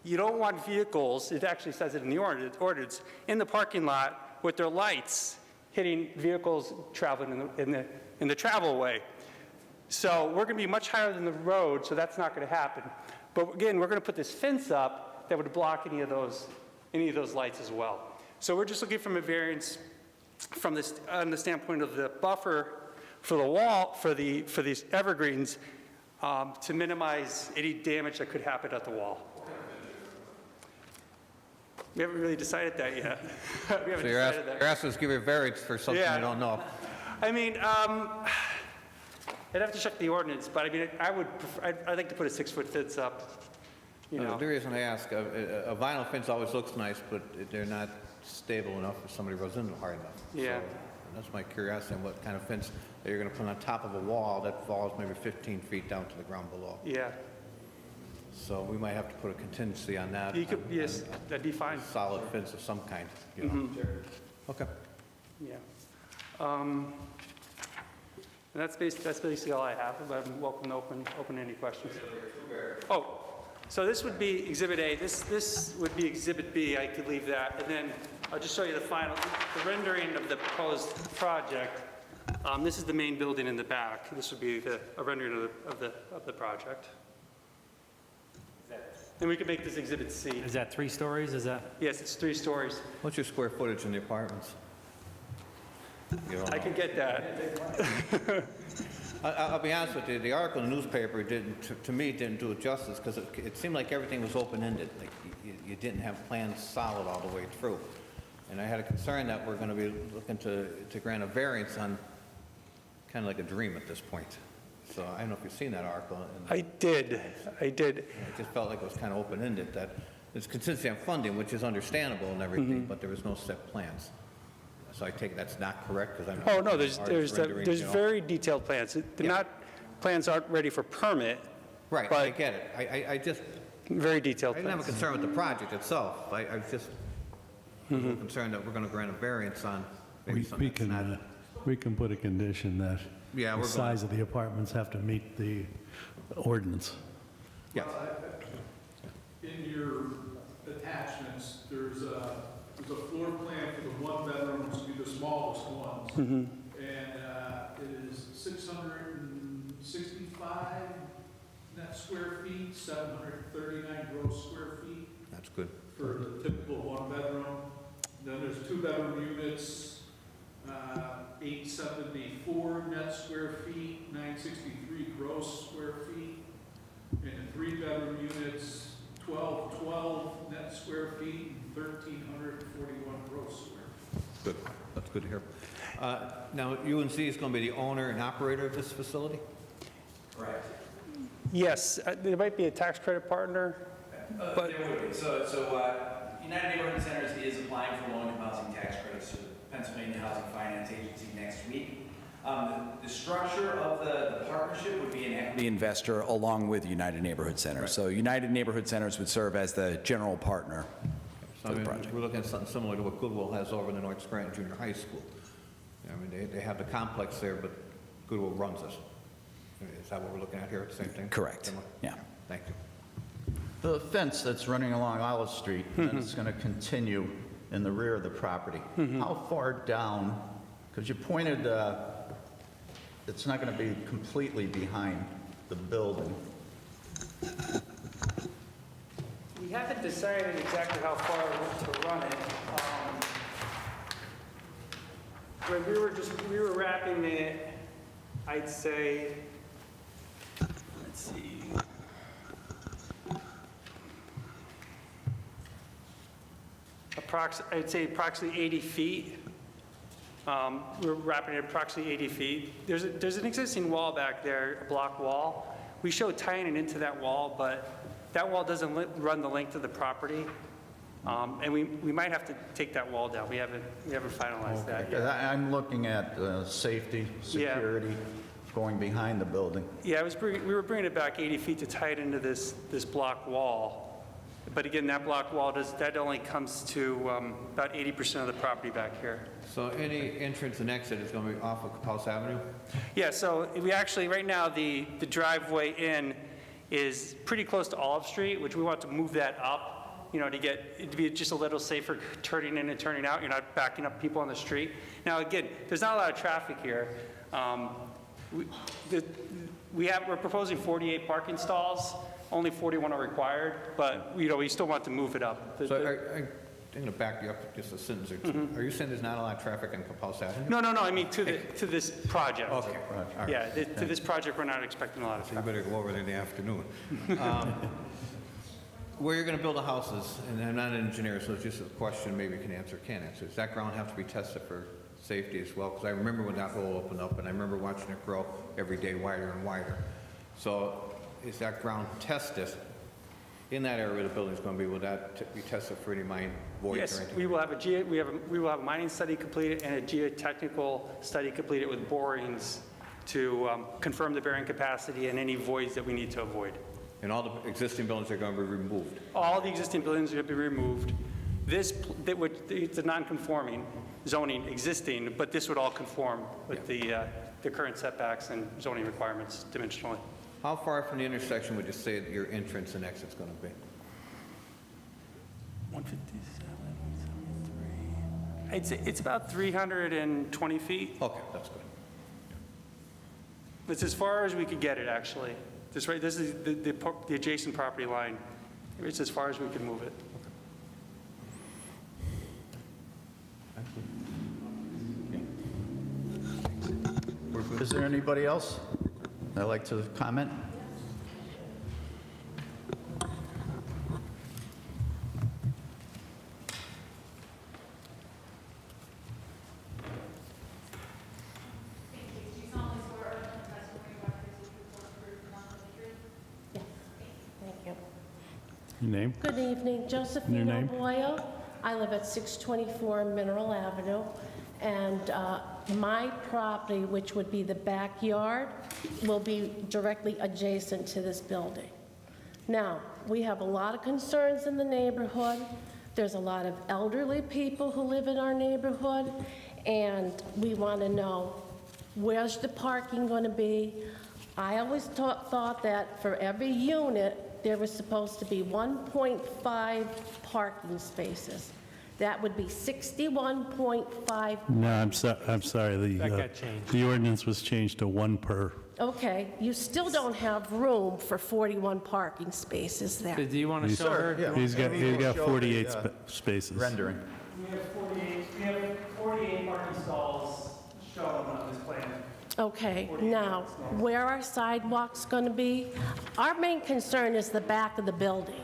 you don't want vehicles, it actually says it in the ordinance, in the parking lot with their lights hitting vehicles traveling in the travelway. So we're going to be much higher than the road, so that's not going to happen. But again, we're going to put this fence up that would block any of those lights as well. So we're just looking from a variance from this on the standpoint of the buffer for the wall for these evergreens to minimize any damage that could happen at the wall. We haven't really decided that yet. We haven't decided that. You're asking us to give you a variance for something you don't know. I mean, I'd have to check the ordinance, but I mean, I'd like to put a 6-foot fence up you know. The reason I ask, a vinyl fence always looks nice, but they're not stable enough if somebody runs into it hard enough. Yeah. So that's my curiosity on what kind of fence that you're going to put on top of a wall that falls maybe 15 feet down to the ground below. Yeah. So we might have to put a contingency on that. You could, yes, that'd be fine. Solid fence of some kind, you know. Okay. Yeah. And that's basically all I have. I'm welcome to open any questions. Oh, so this would be Exhibit A. This would be Exhibit B. I could leave that. And then I'll just show you the rendering of the proposed project. This is the main building in the back. This would be a rendering of the project. And we could make this Exhibit C. Is that 3 stories? Is that? Yes, it's 3 stories. What's your square footage in the apartments? You don't I know. can get that. I'll be honest with you, the article in the newspaper to me, didn't do it justice, because it seemed like everything was open-ended, like you didn't have plans solid all the way through. And I had a concern that we're going to be looking to grant a variance on kind of like a dream at this point. So I don't know if you've seen that article. I did. It just felt like it was kind of open-ended, that there's consistency on funding, which is understandable and everything, but there was no set plans. So I take that's not correct, because I'm... Oh, no, there's very detailed plans. Plans aren't ready for permit. Right, I get it. I just... Very detailed I plans. didn't have a concern with the project itself. I was just a little concerned that we're going to grant a variance on maybe something that's not... We can put a condition that Yeah, the we're size of the apartments have to meet the ordinance. Yeah. In your attachments, there's a floor plan for the one-bedroom, which would be the smallest ones. And it is 665 net square feet, 739 gross square feet. That's good. For the typical one-bedroom. Then there's 2-bedroom units, 874 net square feet, 963 gross square feet. And 3-bedroom units, 1212 net square feet, and 1,341 gross square feet. Good. That's good to hear. Now, UNC is going to be the owner and operator of this facility? Correct. Yes, there might be a tax credit partner. There would be. So United Neighborhood Centers is applying for low-income housing tax credits to the Pennsylvania Housing Finance Agency next week. The structure of the partnership would be an equity investor along with United Neighborhood Centers. Right. So United Neighborhood Centers would serve as the general partner for the project. We're looking at something similar to what Goodwill has over in the North Scranton Junior High School. I mean, they have the complex there, but Goodwill runs it. Is that what we're looking at here? The same thing? Correct. Similar? Yeah. Thank you. The fence that's running along Olive Street, and it's going to continue in the rear of the property. How far down, because you pointed, it's not going to be completely behind the building. We haven't decided exactly how far to run it. When we were wrapping it, I'd say, let's see. I'd say approximately 80 feet. We're wrapping it approximately 80 feet. There's an existing wall back there, a block wall. We showed tying it into that wall, but that wall doesn't run the length of the property. And we might have to take that wall down. We haven't finalized that yet. I'm looking at safety, security, going behind the building. Yeah, we were bringing it back 80 feet to tie it into this block wall. But again, that block wall that only comes to about 80% of the property back here. So any entrance and exit is going to be off of Kapous Avenue? Yeah, so we actually, right now, the driveway in is pretty close to Olive Street, which we want to move that up, you know, to get it to be just a little safer turning in and turning out. You're not backing up people on the street. Now, again, there's not a lot of traffic here. We're proposing 48 parking stalls. Only 41 are required, but you know, we still want to move it up. So I'm going to back you up just a sentence or two. Are you saying there's not a lot of traffic on Kapous Avenue? No. I mean to this project. Okay. All right. Yeah, to this project, we're not expecting a lot of So you traffic. better go over there in the afternoon. Where you're going to build the houses, and I'm not an engineer, so it's just a question maybe you can answer, can't answer. Does that ground have to be tested for safety as well? Because I remember when that hole opened up, and I remember watching it grow every day wider and wider. So is that ground tested In that area where the building's going to be, will that be tested for any mine voids or Yes, anything? we will have a mining study completed and a geotechnical study completed with borings to confirm the bearing capacity and any voids that we need to avoid. And all the existing buildings are going to be removed? All the existing buildings are going to be removed. It's a non-conforming zoning existing, but this would all conform with the current setbacks and zoning requirements dimensionally. How far from the intersection would you say that your entrance and exit's going to be? 157, it's about 320 feet. Okay, that's good. It's as far as we could get it, actually. This is the adjacent property line. It's as far as we can move it. Is there anybody else that'd like to comment? Thank you. Your name? Good evening, Your Josephine name? Boyle. I live at 624 Mineral Avenue, and my property, which would be the backyard, will be directly adjacent to this building. Now, we have a lot of concerns in the neighborhood. There's a lot of elderly people who live in our neighborhood, and we want to know, where's the parking going to be? I always thought that for every unit, there was supposed to be 1.5 parking spaces. That would be 61.5. No, I'm sorry, That got changed. the ordinance was changed to one per. Okay, you still don't have room for 41 parking spaces there. Do you want to show her? He's got 48 spaces. Rendering. We have 48 parking stalls shown on this plan. Okay, now, where are sidewalks going to be? Our main concern is the back of the building,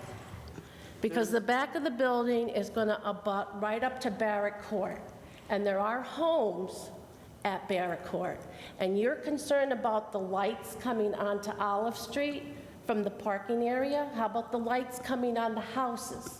because the back of the building is going to abut right up to Barrett Court, and there are homes at Barrett Court, and you're concerned about the lights coming onto Olive Street from the parking area? How about the lights coming on the houses?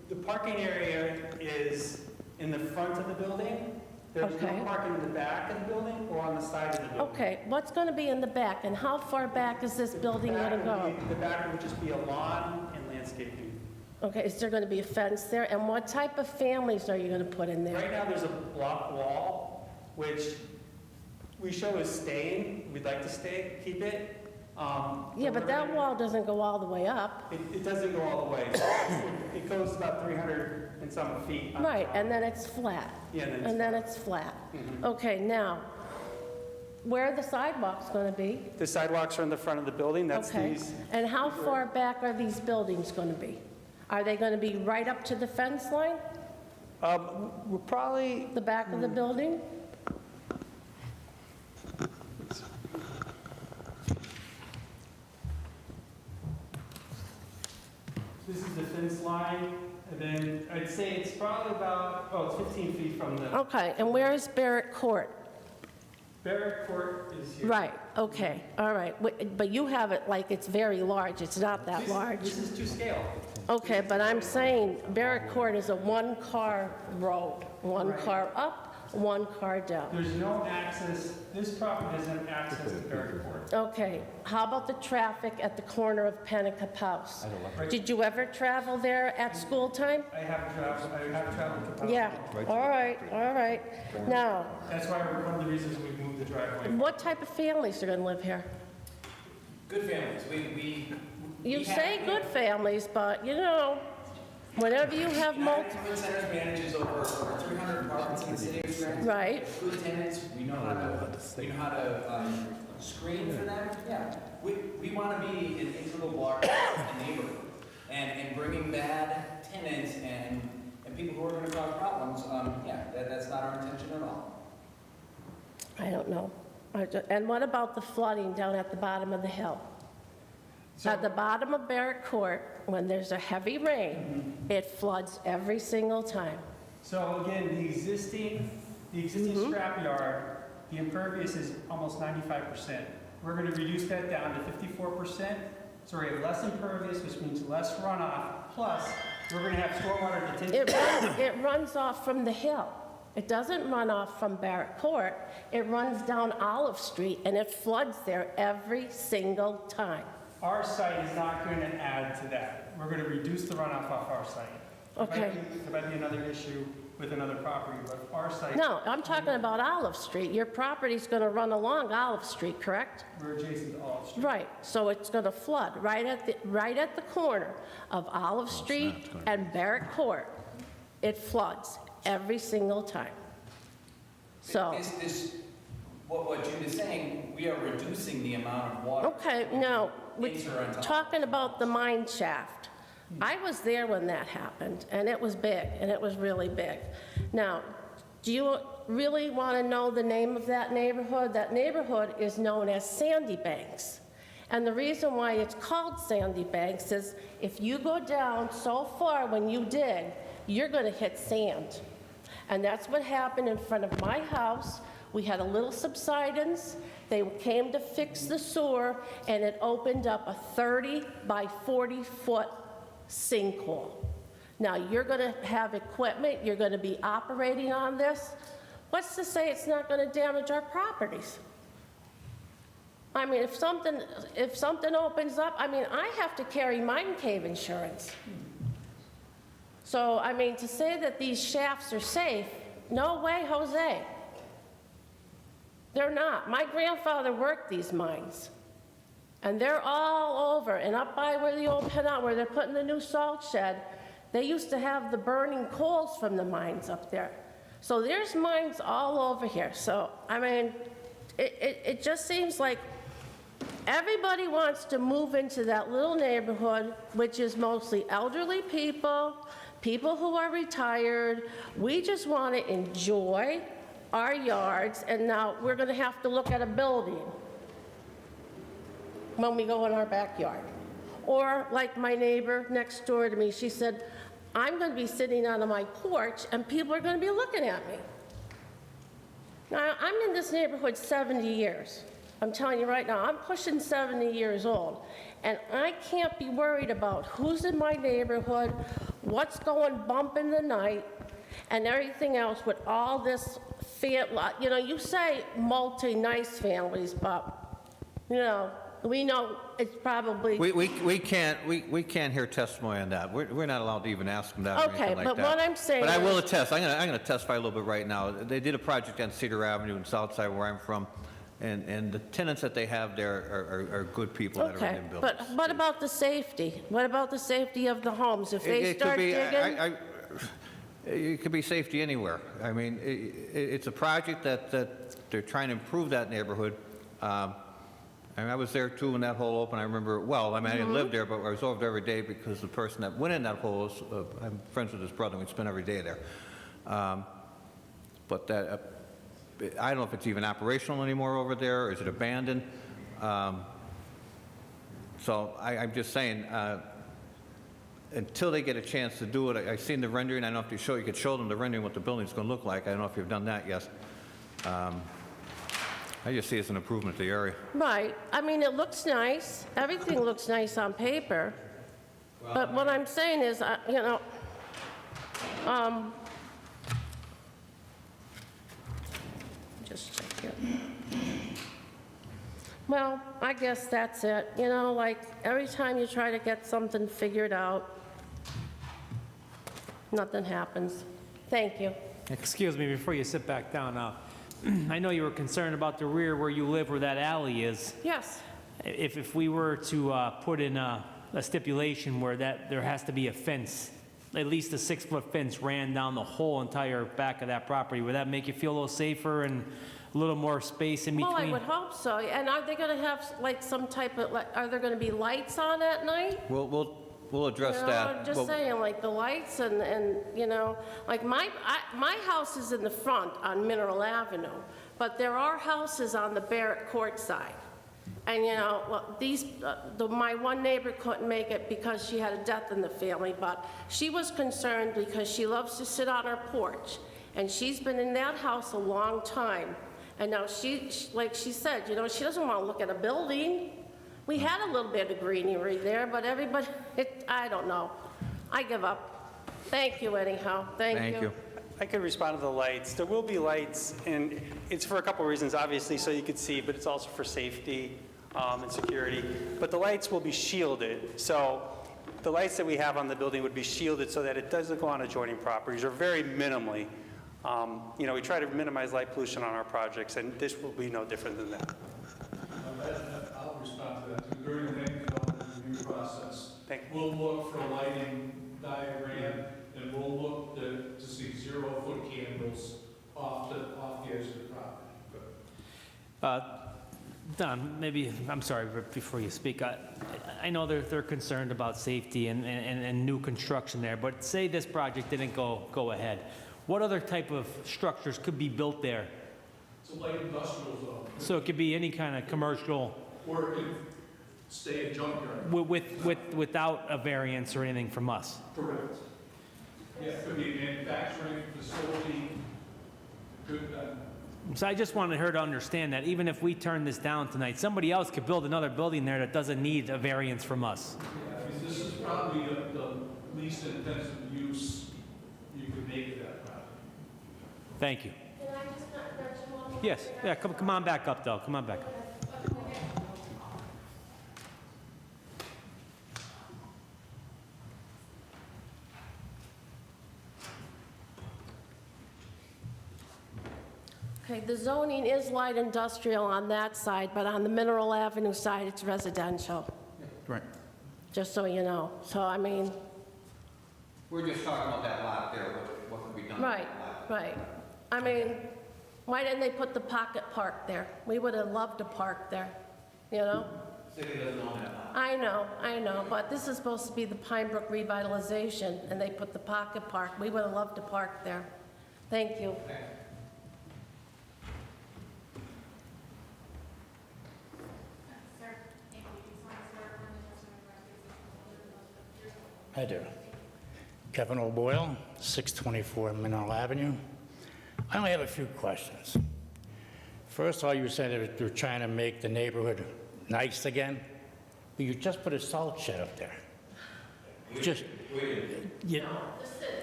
The parking area is in the front of the building. There's Okay. no parking in the back of the building or on the side of the building. Okay, what's going to be in the back, and how far back is this building going to go? The back would just be a lawn and landscaping. Okay, is there going to be a fence there, and what type of families are you going to put in there? Right now, there's a block wall, which we show as staying. We'd like to keep it. Yeah, but that wall doesn't go all the way up. It doesn't go all the way. It goes about 300 and some feet. Right, and then it's flat. Yeah, And then it's flat. Okay, now, where are the sidewalks going to be? The sidewalks are in the front of the building. That's Okay, these. and how far back are these buildings going to be? Are they going to be right up to the fence line? We're probably... The back of the building? This is the fence line, and then I'd say it's probably about, it's 15 feet from the... Okay, and where is Barrett Court? Barrett Court is here. Right, okay, all right. But you have it like it's very large, it's not that large. This is to scale. Okay, but I'm saying Barrett Court is a one-car road, one car up, one car down. There's no access, this property doesn't have access to Barrett Court. Okay, how about the traffic at the corner of Penn and Kapous? Did you ever travel there at school time? I have traveled to Kapous. Yeah, all right, all right. Now, That's why one of the reasons we moved the driveway. what type of families are going to live here? Good families. You say good families, but, you know, whenever you have multiple... United Centers manages over 300 apartments in the city of Scranton. Right. Good tenants, we know how to screen for them. Yeah, we want to be an integral part of the neighborhood, and bringing bad tenants and people who are going to cause problems. That's not our intention at all. I don't know. And what about the flooding down at the bottom of the hill? At the bottom of Barrett Court, when there's a heavy rain, it floods every single time. So again, the existing scrapyard, the impervious is almost 95%. We're going to reduce that down to 54%, So we have less impervious, which means less runoff, plus we're going to have stormwater detention. It runs off from the hill. It doesn't run off from Barrett Court. It runs down Olive Street, and it floods there every single time. Our site is not going to add to that. We're going to reduce the runoff off our site. Okay. There might be another issue with another property, but our site... No, I'm talking about Olive Street. Your property's going to run along Olive Street, correct? We're adjacent to Olive Street. Right, so it's going to flood right at the corner of Olive Street and Barrett Court. It floods every single time. So, What Jude is saying, we are reducing the amount of water. okay, now, we're Into or on top. talking about the mine shaft. I was there when that happened, and it was big, and it was really big. Now, do you really want to know the name of that neighborhood? That neighborhood is known as Sandy Banks. And the reason why it's called Sandy Banks is if you go down so far when you dig, you're going to hit sand. And that's what happened in front of my house. We had a little subsidence. They came to fix the sewer, and it opened up a 30 by 40 foot sinkhole. Now, you're going to have equipment, you're going to be operating on this. What's to say it's not going to damage our properties? I mean, if something opens up, I mean, I have to carry mine cave insurance. So, I mean, to say that these shafts are safe, no way, Jose. They're not. My grandfather worked these mines. And they're all over, and up by where the old Penetar, where they're putting the new salt shed, they used to have the burning coals from the mines up there. So there's mines all over here. So, I mean, it just seems like everybody wants to move into that little neighborhood, which is mostly elderly people, people who are retired. We just want to enjoy our yards, and now we're going to have to look at a building when we go in our backyard. Or like my neighbor next door to me, she said, I'm going to be sitting on my porch and people are going to be looking at me. Now, I'm in this neighborhood 70 years. I'm telling you right now, I'm pushing 70 years old. And I can't be worried about who's in my neighborhood, what's going bump in the night, and everything else with all this, you know, you say multi-nice families, but, you know, we know it's probably... We can't hear testimony on that. We're not allowed to even ask them that or anything like that. Okay, but what I'm saying But I will is- attest, I'm going to testify a little bit right now. They did a project on Cedar Avenue in Southside where I'm from, and the tenants that they have there are good people that are in Okay, buildings. but what about the safety? What about the safety of the homes? If they It could start be- digging... It could be safety anywhere. I mean, it's a project that they're trying to improve that neighborhood. And I was there too when that hole opened. I remember it well. I mean, I didn't live there, but I was over there every day because the person that went in that hole was, I'm friends with his brother. We'd spend every day there. But that, I don't know if it's even operational anymore over there, or is it abandoned? So I'm just saying, until they get a chance to do it, I've seen the rendering. I don't know if you could show them the rendering, what the building's going to look like. I don't know if you've done that yet. I just see it as an improvement to the area. Right. I mean, it looks nice. Everything looks nice on paper. But what I'm saying is, you know, just check here. Well, I guess that's it. You know, like, every time you try to get something figured out, nothing happens. Thank you. Excuse me, before you sit back down, I know you were concerned about the rear where you live, where that alley is. Yes. If we were to put in a stipulation where there has to be a fence, at least a 6-foot fence ran down the whole entire back of that property, would that make you feel a little safer and a little more space in between? Well, I would hope so. And are they going to have, like, some type of, like, are there going to be lights on at night? We'll address You know, that. I'm just Well, saying, like, the lights and you know, like, my house is in the front on Mineral Avenue, but there are houses on the Barrett Court side. And, you know, well, my one neighbor couldn't make it because she had a death in the family, but she was concerned because she loves to sit on her porch. And she's been in that house a long time. And now like she said, you know, she doesn't want to look at a building. We had a little bit of greenery there, but everybody, I don't know. I give up. Thank you anyhow. Thank you. I could respond to the lights. There will be lights, and it's for a couple reasons, obviously, so you could see, but it's also for safety and security. But the lights will be shielded, so the lights that we have on the building would be shielded so that it doesn't go on adjoining properties, or very minimally. You know, we try to minimize light pollution on our projects, and this will be no different than that. I'll respond to that. During the main development review process, we'll look for a lighting diagram, and we'll look to see 0-foot candles off the edge of the property. Don, maybe, I'm sorry, but before you speak, I know they're concerned about safety and new construction there, but say this project didn't go ahead. What other type of structures could be built there? It's a light industrial zone. So it could be any kind of commercial, Or it could stay a junkyard. without a variance or anything from us? Correct. Yeah, it could be a manufacturing facility. Could, So I just wanted her to understand that even if we turn this down tonight, somebody else could build another building there that doesn't need a variance from us. yeah, because this is probably the least intensive use you could make of that property. Thank you. Can I just mention one more? Yes, yeah, come on back up, though. Come on back up. Okay, the zoning is light industrial on that side, but on the Mineral Avenue side, it's residential, Right. just so you know. So, I mean, We're just talking about that lot there, what can be done. right, right. I mean, why didn't they put the pocket park there? We would have loved to park there, you know? City doesn't own that lot. I know, but this is supposed to be the Pine Brook revitalization, and they put the pocket park. We would have loved to park there. Thank you. I do. Kevin O'Boyle, 624 Mineral Avenue. I only have a few questions. First of all, you said that you're trying to make the neighborhood nice again, but you just put a salt shed up there.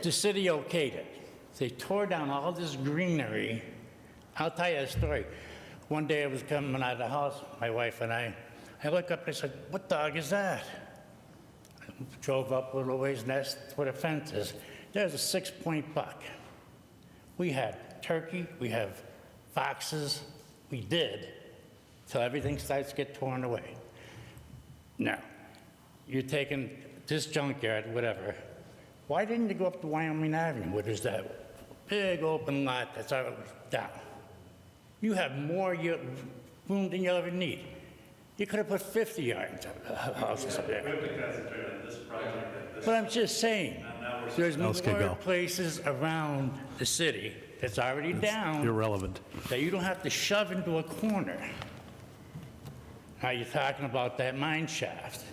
The city okayed it. They tore down all this greenery. I'll tell you a story. One day I was coming out of the house, my wife and I look up and I said, "What dog is that?" Drove up a little ways, and that's where the fence is. There's a 6-point buck. We had turkey, we have foxes, we did, till everything starts to get torn away. Now, you're taking this junkyard, whatever. Why didn't you go up to Wyoming Avenue, where there's that big open lot that's already down? You have more room than you'll ever need. You could have put 50 yards of houses up there. But I'm just saying, there's more places around the city that's already down. Irrelevant. That you don't have to shove into a corner. Now you're talking about that mine shaft.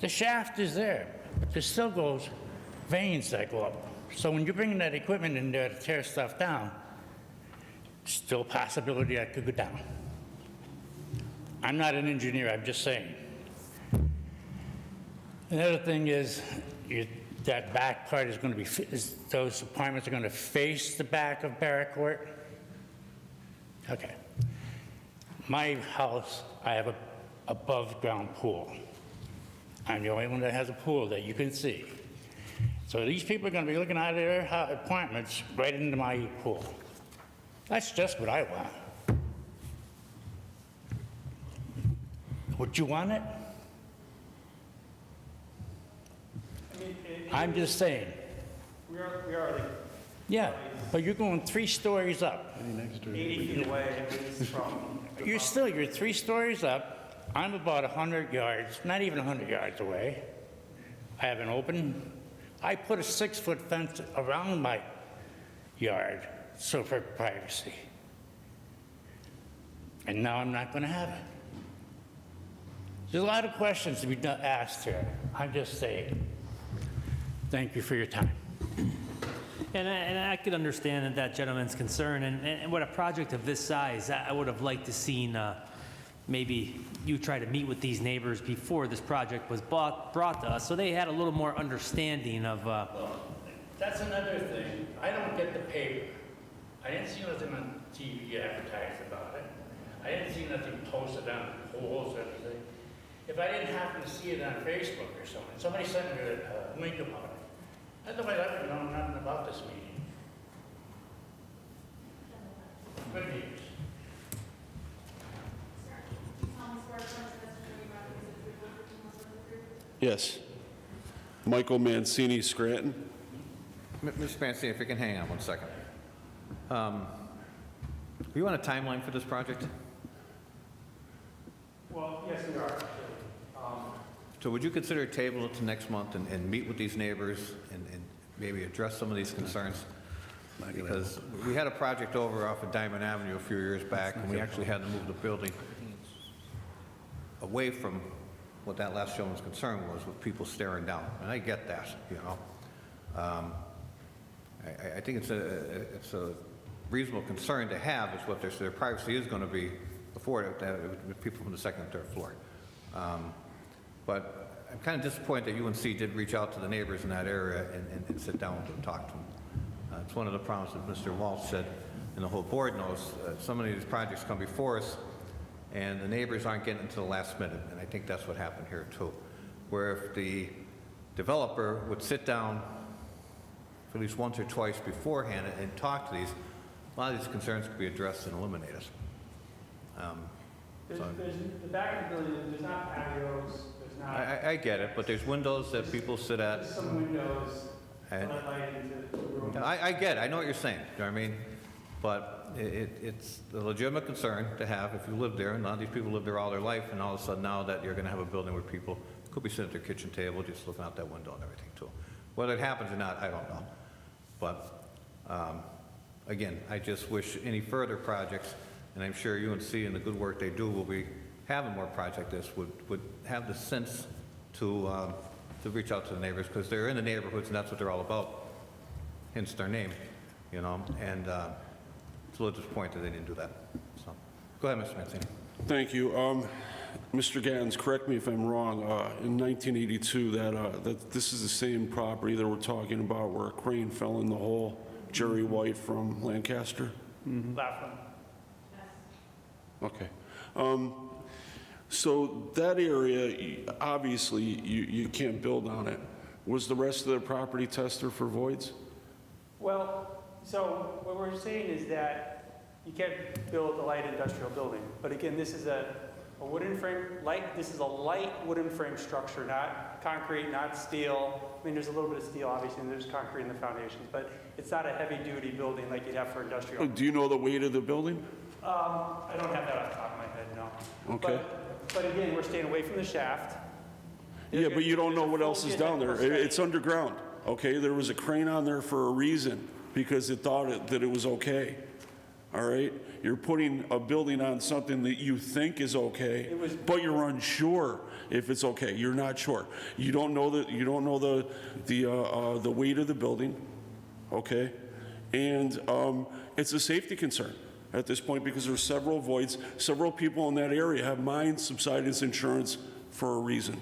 The shaft is there, but there still goes veins that go up. So when you're bringing that equipment in there to tear stuff down, still a possibility that could go down. I'm not an engineer, I'm just saying. Another thing is, that back part is going to be, those apartments are going to face the back of Barrack Court? Okay. My house, I have a above-ground pool. I'm the only one that has a pool that you can see. So these people are going to be looking out of their apartments right into my pool. That's just what I want. Would you want it? I'm just saying. We are like Yeah, but you're going 3 stories up. 80 feet away from... You're 3 stories up. I'm about 100 yards, not even 100 yards away. I have an open, I put a 6-foot fence around my yard, so for privacy. And now I'm not going to have it. There's a lot of questions to be asked here. I'm just saying. Thank you for your time. And I could understand that gentleman's concern, and with a project of this size, I would have liked to seen maybe you try to meet with these neighbors before this project was brought to us, so they had a little more understanding of, That's another thing. I don't get the paper. I didn't see nothing on TV advertised about it. I didn't see nothing posted on poles or anything. If I didn't happen to see it on Facebook or something, somebody sent me a link about it. Otherwise, I wouldn't know nothing about this meeting. Good news. Yes. Michael Mancini, Scranton. Mr. Mancini, if you can hang on one second. Are you on a timeline for this project? Well, yes, we are. So would you consider tabling it to next month and meet with these neighbors and maybe address some of these concerns? Because we had a project over off of Diamond Avenue a few years back, and we actually had to move the building away from what that last gentleman's concern was, with people staring down. And I get that, you know. I think it's a reasonable concern to have, is what their privacy is going to be afforded with people from the second and third floor. But I'm kind of disappointed that UNC did reach out to the neighbors in that area and sit down and talk to them. It's one of the problems that Mr. Walsh said, and the whole board knows. Some of these projects come before us, and the neighbors aren't getting into the last minute, and I think that's what happened here too. Where if the developer would sit down at least once or twice beforehand and talk to these, a lot of these concerns could be addressed and eliminated. There's the back of the building, there's not patios, there's not... I get it, but there's windows that people sit at. There's some windows, And- let light into the room. I get it, I know what you're saying, you know what I mean? But it's a legitimate concern to have if you live there, and a lot of these people live there all their life, and all of a sudden now that you're gonna have a building where people could be sitting at their kitchen table, just looking out that window and everything too. Whether it happens or not, I don't know. But, again, I just wish any further projects, and I'm sure UNC and the good work they do will be having more projects like this, would have the sense to reach out to the neighbors, because they're in the neighborhoods and that's what they're all about, hence their name, you know, and it's a little disappointed they didn't do that. So, go ahead, Mr. Mancini. Thank you. Mr. Gattens, correct me if I'm wrong, in 1982, that this is the same property that we're talking about where a crane fell in the hole, Jerry White from Lancaster? Last one. Okay. So that area, obviously, you can't build on it. Was the rest of the property tested for voids? Well, so what we're saying is that you can't build a light industrial building. But again, this is a wooden frame, this is a light wooden frame structure, not concrete, not steel. I mean, there's a little bit of steel, obviously, and there's concrete in the foundations, but it's not a heavy-duty building like you'd have for industrial. Do you know the weight of the building? I don't have that off the top of my head, no. Okay. But again, we're staying away from the shaft. Yeah, but you don't know what else is down there. It's underground, okay? There was a crane on there for a reason, because it thought that it was okay, all right? You're putting a building on something that you think is okay, but you're unsure if it's okay. You're not sure. You don't know the weight of the building, okay? And it's a safety concern at this point, because there's several voids. Several people in that area have mine subsidence insurance for a reason,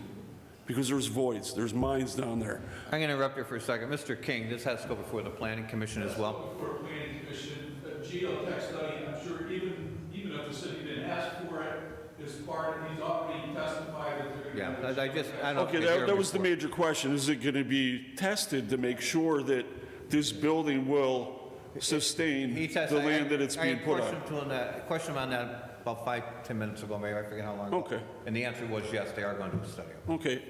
because there's voids, there's mines down there. I'm going to interrupt you for a second. Mr. King, this has to go before the Planning Commission as well. Before Planning Commission, a geotech study, I'm sure even if the city didn't ask for it, is part of, he's already testified that they're going to... Yeah, I don't Okay, that was the major question. Is it going to be tested to make sure that this building will sustain the land that it's being put on? I had a question on that about 5-10 minutes ago, Mayor. I forget how long ago. Okay. And the answer was yes, they are going to do a study. Okay.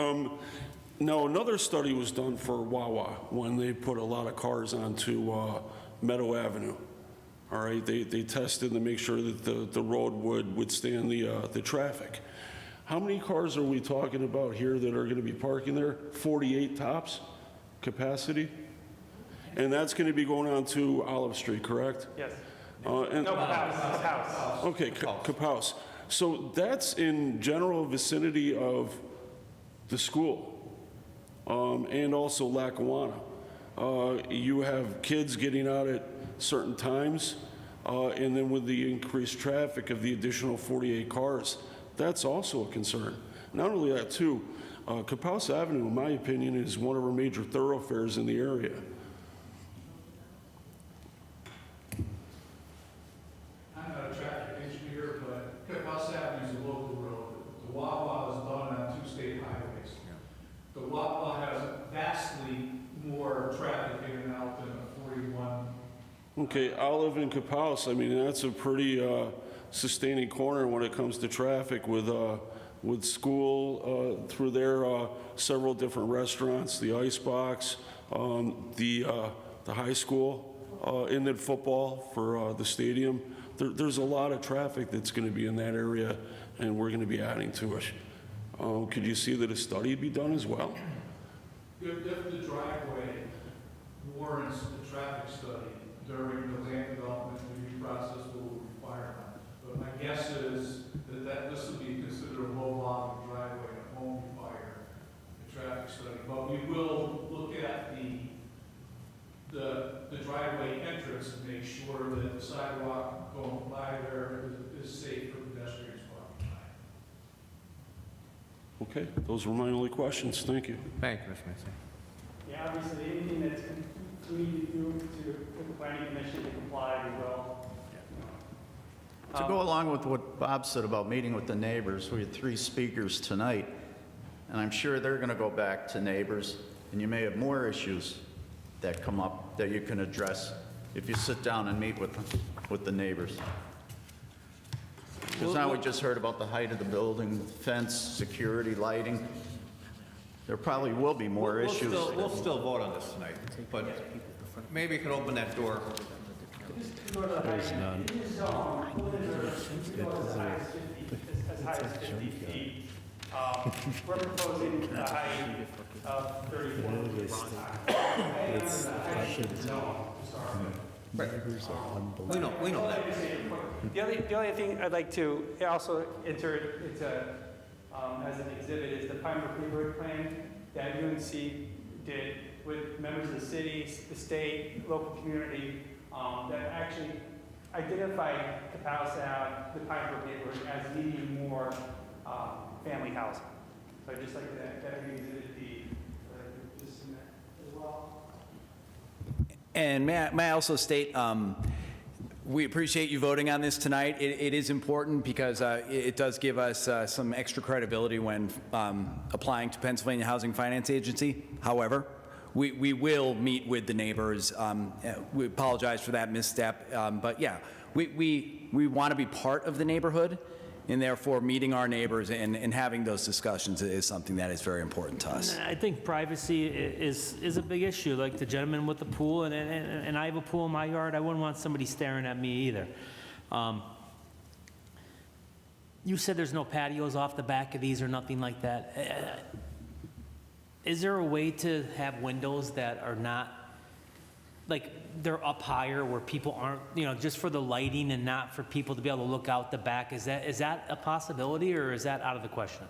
Now, another study was done for Wawa when they put a lot of cars onto Meadow Avenue. All right, they tested to make sure that the road would withstand the traffic. How many cars are we talking about here that are going to be parking there? 48 tops capacity? And that's going to be going on to Olive Street, correct? Yes. No, Kapous. Okay, Kapous. So that's in general vicinity of the school, and also Lackawanna. You have kids getting out at certain times, and then with the increased traffic of the additional 48 cars, That's also a concern. Not only that, too, Kapous Avenue, in my opinion, is one of our major thoroughfares in the area. I'm not a traffic engineer, but Kapous Avenue is a local road. The Wawa is done on 2 state highways. The Wawa has vastly more traffic in and out than a 41. Okay, I live in Kapous. I mean, that's a pretty sustaining corner when it comes to traffic with school through there, several different restaurants, the Icebox, the high school, inland football for the stadium. There's a lot of traffic that's going to be in that area, and we're going to be adding to it. Could you see that a study be done as well? If the driveway warrants a traffic study during the land development review process, will require one. But my guess is that this will be considered a low-volume driveway and won't require a traffic study. But we will look at the driveway entrance and make sure that the sidewalk going by there is safe for pedestrians walking by. Okay, those were my only questions. Thank you. Thank you, Mr. Mason. Yeah, obviously, anything that's we need to do to the planning commission to comply, we will. To go along with what Bob said about meeting with the neighbors, we had 3 speakers tonight, and I'm sure they're going to go back to neighbors, and you may have more issues that come up that you can address if you sit down and meet with the neighbors. Because now we just heard about the height of the building, fence, security, lighting. There probably will be more issues. We'll still vote on this tonight, but maybe you can open that door. There's none. As high as 50 feet. We're proposing a height of 34 feet. We know that. The only thing I'd like to also enter into as an exhibit is the Pine Brook neighborhood plan that UNC did with members of the city, the state, local community, that actually identified Kapous Ave, the Pine Brook neighborhood, as needing more family housing. So I'd just like that we exhibit D just in that as well. And may I also state, we appreciate you voting on this tonight. It is important because it does give us some extra credibility when applying to Pennsylvania Housing Finance Agency. However, we will meet with the neighbors. We apologize for that misstep, but yeah, we want to be part of the neighborhood, and therefore meeting our neighbors and having those discussions is something that is very important to us. I think privacy is a big issue, like the gentleman with the pool, and I have a pool in my yard. I wouldn't want somebody staring at me either. You said there's no patios off the back of these or nothing like that. Is there a way to have windows that are not, like, they're up higher where people aren't, just for the lighting and not for people to be able to look out the back? Is that a possibility, or is that out of the question?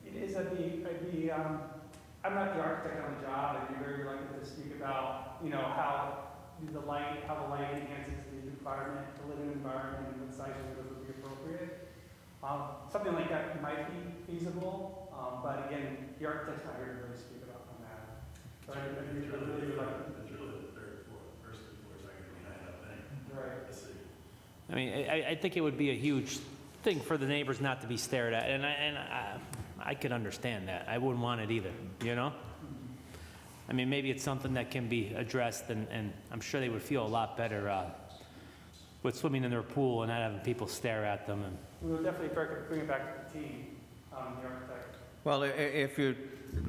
It is. I'm not the architect on the job. I'd be very reluctant to speak about, how the light enhances the environment, the living environment, and what size windows would be appropriate. Something like that might be feasible, but again, the architect's not here to really speak about on that. So I'd be really reluctant. I mean, I think it would be a huge thing for the neighbors not to be stared at, and I could understand that. I wouldn't want it either, I mean, maybe it's something that can be addressed, and I'm sure they would feel a lot better with swimming in their pool and not having people stare at them. And we will definitely bring it back to the team, the architect. Well, if you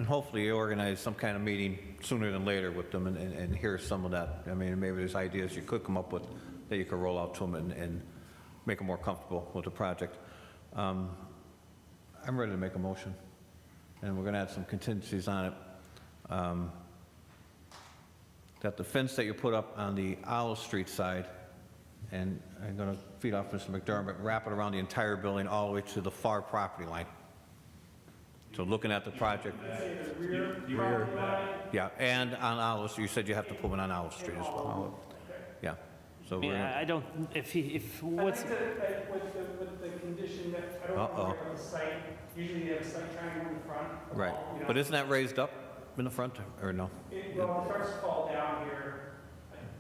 hopefully organize some kind of meeting sooner than later with them and hear some of that. I mean, maybe there's ideas you could come up with that you could roll out to them and make them more comfortable with the project. I'm ready to make a motion, and we're going to add some contingencies on it. That the fence that you put up on the Owl Street side, and I'm going to feed off Mr. McDermott, wrap it around the entire building all the way to the far property line. So looking at the project. Rear. Yeah, and on Owl Street, you said you have to put one on Owl Street as well. Yeah, So I mean, we're, I don't, if, what's, With the condition that, I don't Uh-oh. know where the site, usually they have a site triangle in the front. right. You know, But isn't that raised up in the front, or no? Well, it starts to fall down here.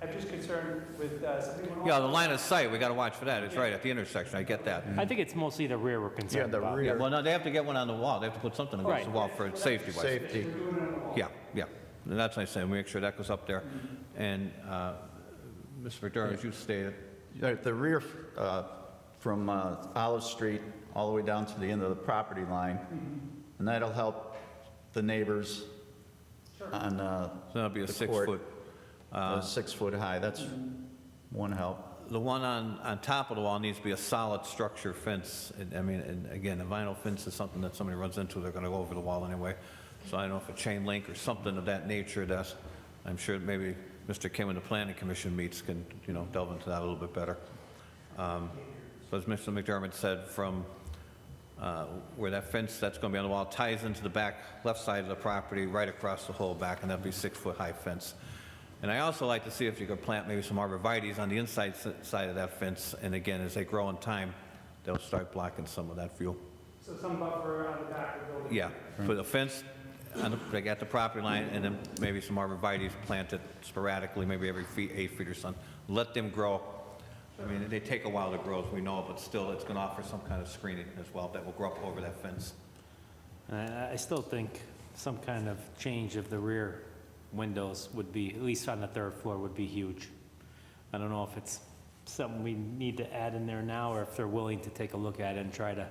I'm just concerned with something. Yeah, the line of sight, we got to watch for that. It's right at the intersection, I get that. I think it's mostly the rear we're concerned about. Yeah, well, no, they have to get one on the wall. They have to put something against the wall for safety wise. Safety. Yeah, yeah. And that's what I'm saying. We make sure that goes up there. And Mr. McDermott, as you stated, The rear from Olive Street all the way down to the end of the property line, and that'll help the neighbors on so that'll be a the 6 court. foot. 6 foot high, that's one help. The one on top of the wall needs to be a solid structure fence. I mean, and again, a vinyl fence is something that somebody runs into, they're going to go over the wall anyway. So I don't know if a chain link or something of that nature, that's, I'm sure maybe Mr. Kim and the Planning Commission meets can, you know, delve into that a little bit better. So as Mr. McDermott said, from where that fence that's going to be on the wall ties into the back left side of the property, right across the whole back, and that'd be 6 foot high fence. And I also like to see if you could plant maybe some arborvitaes on the inside side of that fence, and again, as they grow in time, they'll start blocking some of that view. So some buffer on the back of the building. Yeah, put a fence on the, like at the property line, and then maybe some arborvitaes planted sporadically, maybe every 8 feet or something. Let them grow. I mean, they take a while to grow, as we know, but still, it's going to offer some kind of screening as well that will grow up over that fence. I still think some kind of change of the rear windows would be, at least on the 3rd floor, would be huge. I don't know if it's something we need to add in there now, or if they're willing to take a look at it and try to.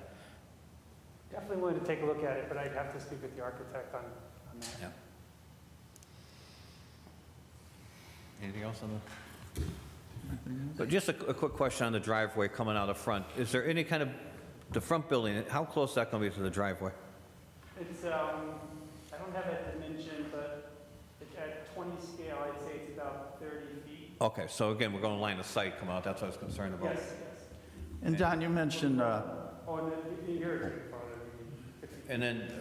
Definitely willing to take a look at it, but I'd have to speak with the architect on that. Yeah. Anything else on the? But just a quick question on the driveway coming out of front. Is there any kind of, the front building, how close is that going to be to the driveway? It's, I don't have a dimension, but at 20 scale, I'd say it's about 30 feet. Okay, so again, we're going to line of sight come out. That's what I was concerned about. Yes, yes. And John, you mentioned, Oh, and then here it's farther. And then,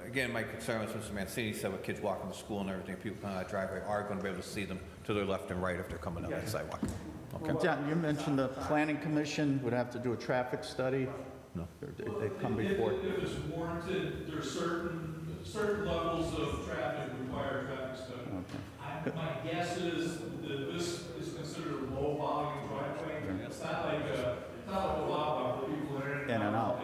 again, my concern was Mr. Mancini said with kids walking to school and everything, people coming out of that driveway are going to be able to see them to their left and right if they're coming down that sidewalk. Okay. John, you mentioned the planning commission would have to do a traffic study? No. They come before? If it's warranted, there's certain levels of traffic require traffic study. My guess is that this is considered a low volume driveway. It's not like a lot of people in and out.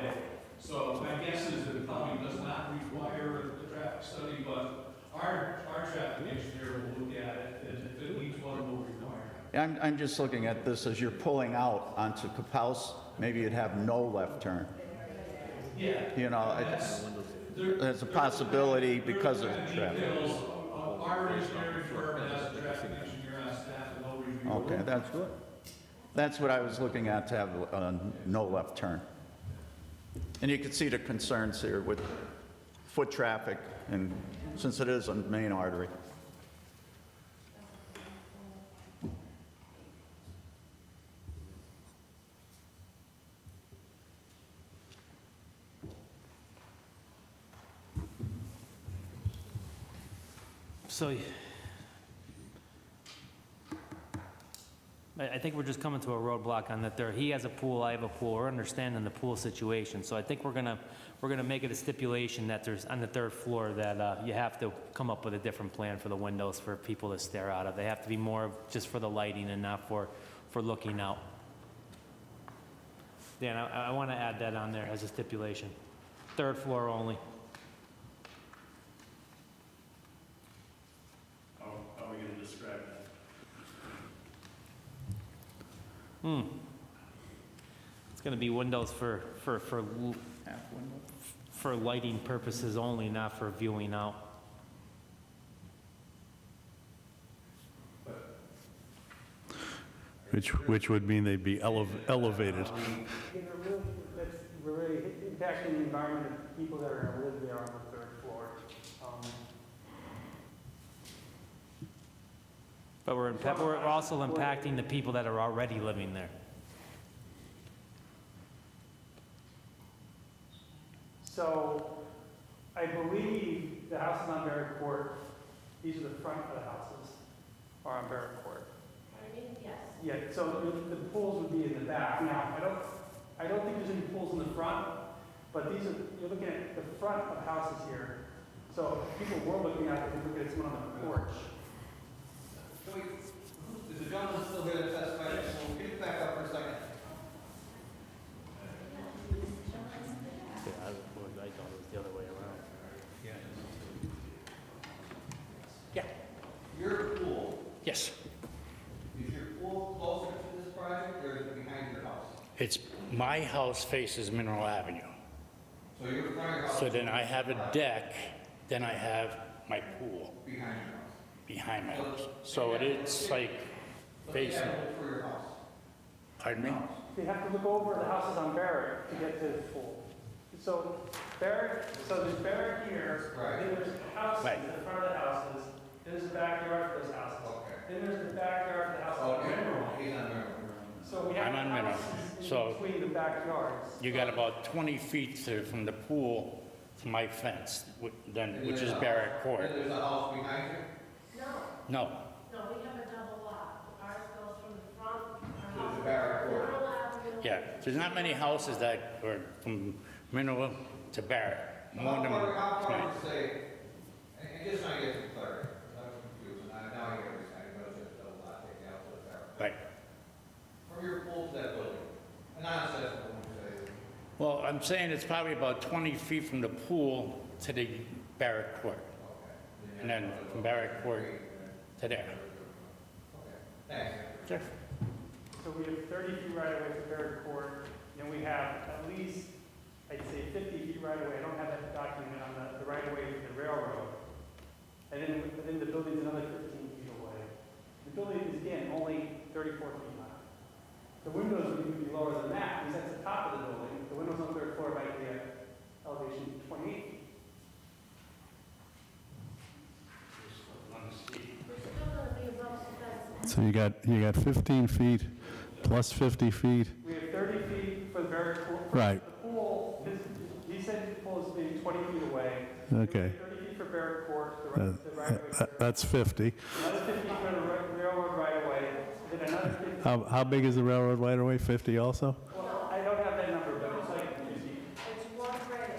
So my guess is that it probably does not require a traffic study, but our traffic engineer will look at it, and if it needs one, will require it. I'm just looking at this as you're pulling out onto Kapous, maybe you'd have no left turn. Yeah. You know, there's a possibility because of traffic. Our engineering firm has a traffic engineer on staff, and they'll review. Okay, that's good. That's what I was looking at, to have no left turn. And you can see the concerns here with foot traffic, and since it is a main artery. So I think we're just coming to a roadblock on that there. He has a pool, I have a pool. We're understanding the pool situation. So I think we're gonna make it a stipulation that there's, on the 3rd floor, that you have to come up with a different plan for the windows for people to stare out of. They have to be more of just for the lighting and not for looking out. Dan, I want to add that on there as a stipulation. 3rd floor only. How are we going to describe that? It's going to be windows for lighting purposes only, not for viewing out. Which would mean they'd be elevated. We're really impacting the environment of people that are going to live there on the 3rd floor. But we're also impacting the people that are already living there. So I believe the house is on Barrett Court. These are the front of the houses are on Barrett Court. Pardon me? Yes. Yeah, so the pools would be in the back. Now, I don't think there's any pools in the front, but these are, you're looking at the front of houses here. So people were looking at, if you look at someone on the porch. Is the gentleman still here to testify? Can you back up for a second? I thought it was the other way around. Yeah. Your pool, Yes. is your pool closer to this project or is it behind your house? It's, my house faces Mineral Avenue. So you're in front of your house? So then I have a deck, then I have my pool Behind your house? behind my house. So it's like facing, For your house? pardon me? They have to look over the houses on Barrett to get to the pool. So Barrett, so there's Barrett here, then there's houses, Right. in the front of the houses, there's the backyard for those houses. Then there's the backyard of the house on Mineral. He's on Mineral. So we have I'm on Mineral. houses So- in between the backyards. You got about 20 feet from the pool to my fence, which is Barrett Court. And there's a house behind you? No, No, we have a double lot. Ours goes from the front, To our the house, Barrett Court. Mineral Avenue. yeah, there's not many houses that are from Mineral to Barrett. More than How far tonight. would you say, and just trying to get some clarity, I was confused, and now I get what you're saying, but it's just a lot taken out to the Barrett. Right. From your pool to that building, a non-accessible, would you say? Well, I'm saying it's probably about 20 feet from the pool to the Barrett Court. And then from Barrett Court to there. Thanks. Sure. So we have 30 feet right away to Barrett Court, and we have at least, I'd say 50 feet right away. I don't have that documented on the right of way to the railroad. And then the building's another 15 feet away. The building is, again, only 34 feet high. The windows would be lower than that, because that's the top of the building. The windows on the third floor might be at elevation 28 feet. So you got 15 feet plus 50 feet. We have 30 feet for the Barrett Court. Right. The pool, he said the pool is maybe 20 feet away. Okay. 30 feet for Barrett Court, the right of way. That's 50. Another 50 for the railroad right away, then another 50. How big is the railroad right away? 50 also? Well, I don't have that number, but it's like 50. It's one rail,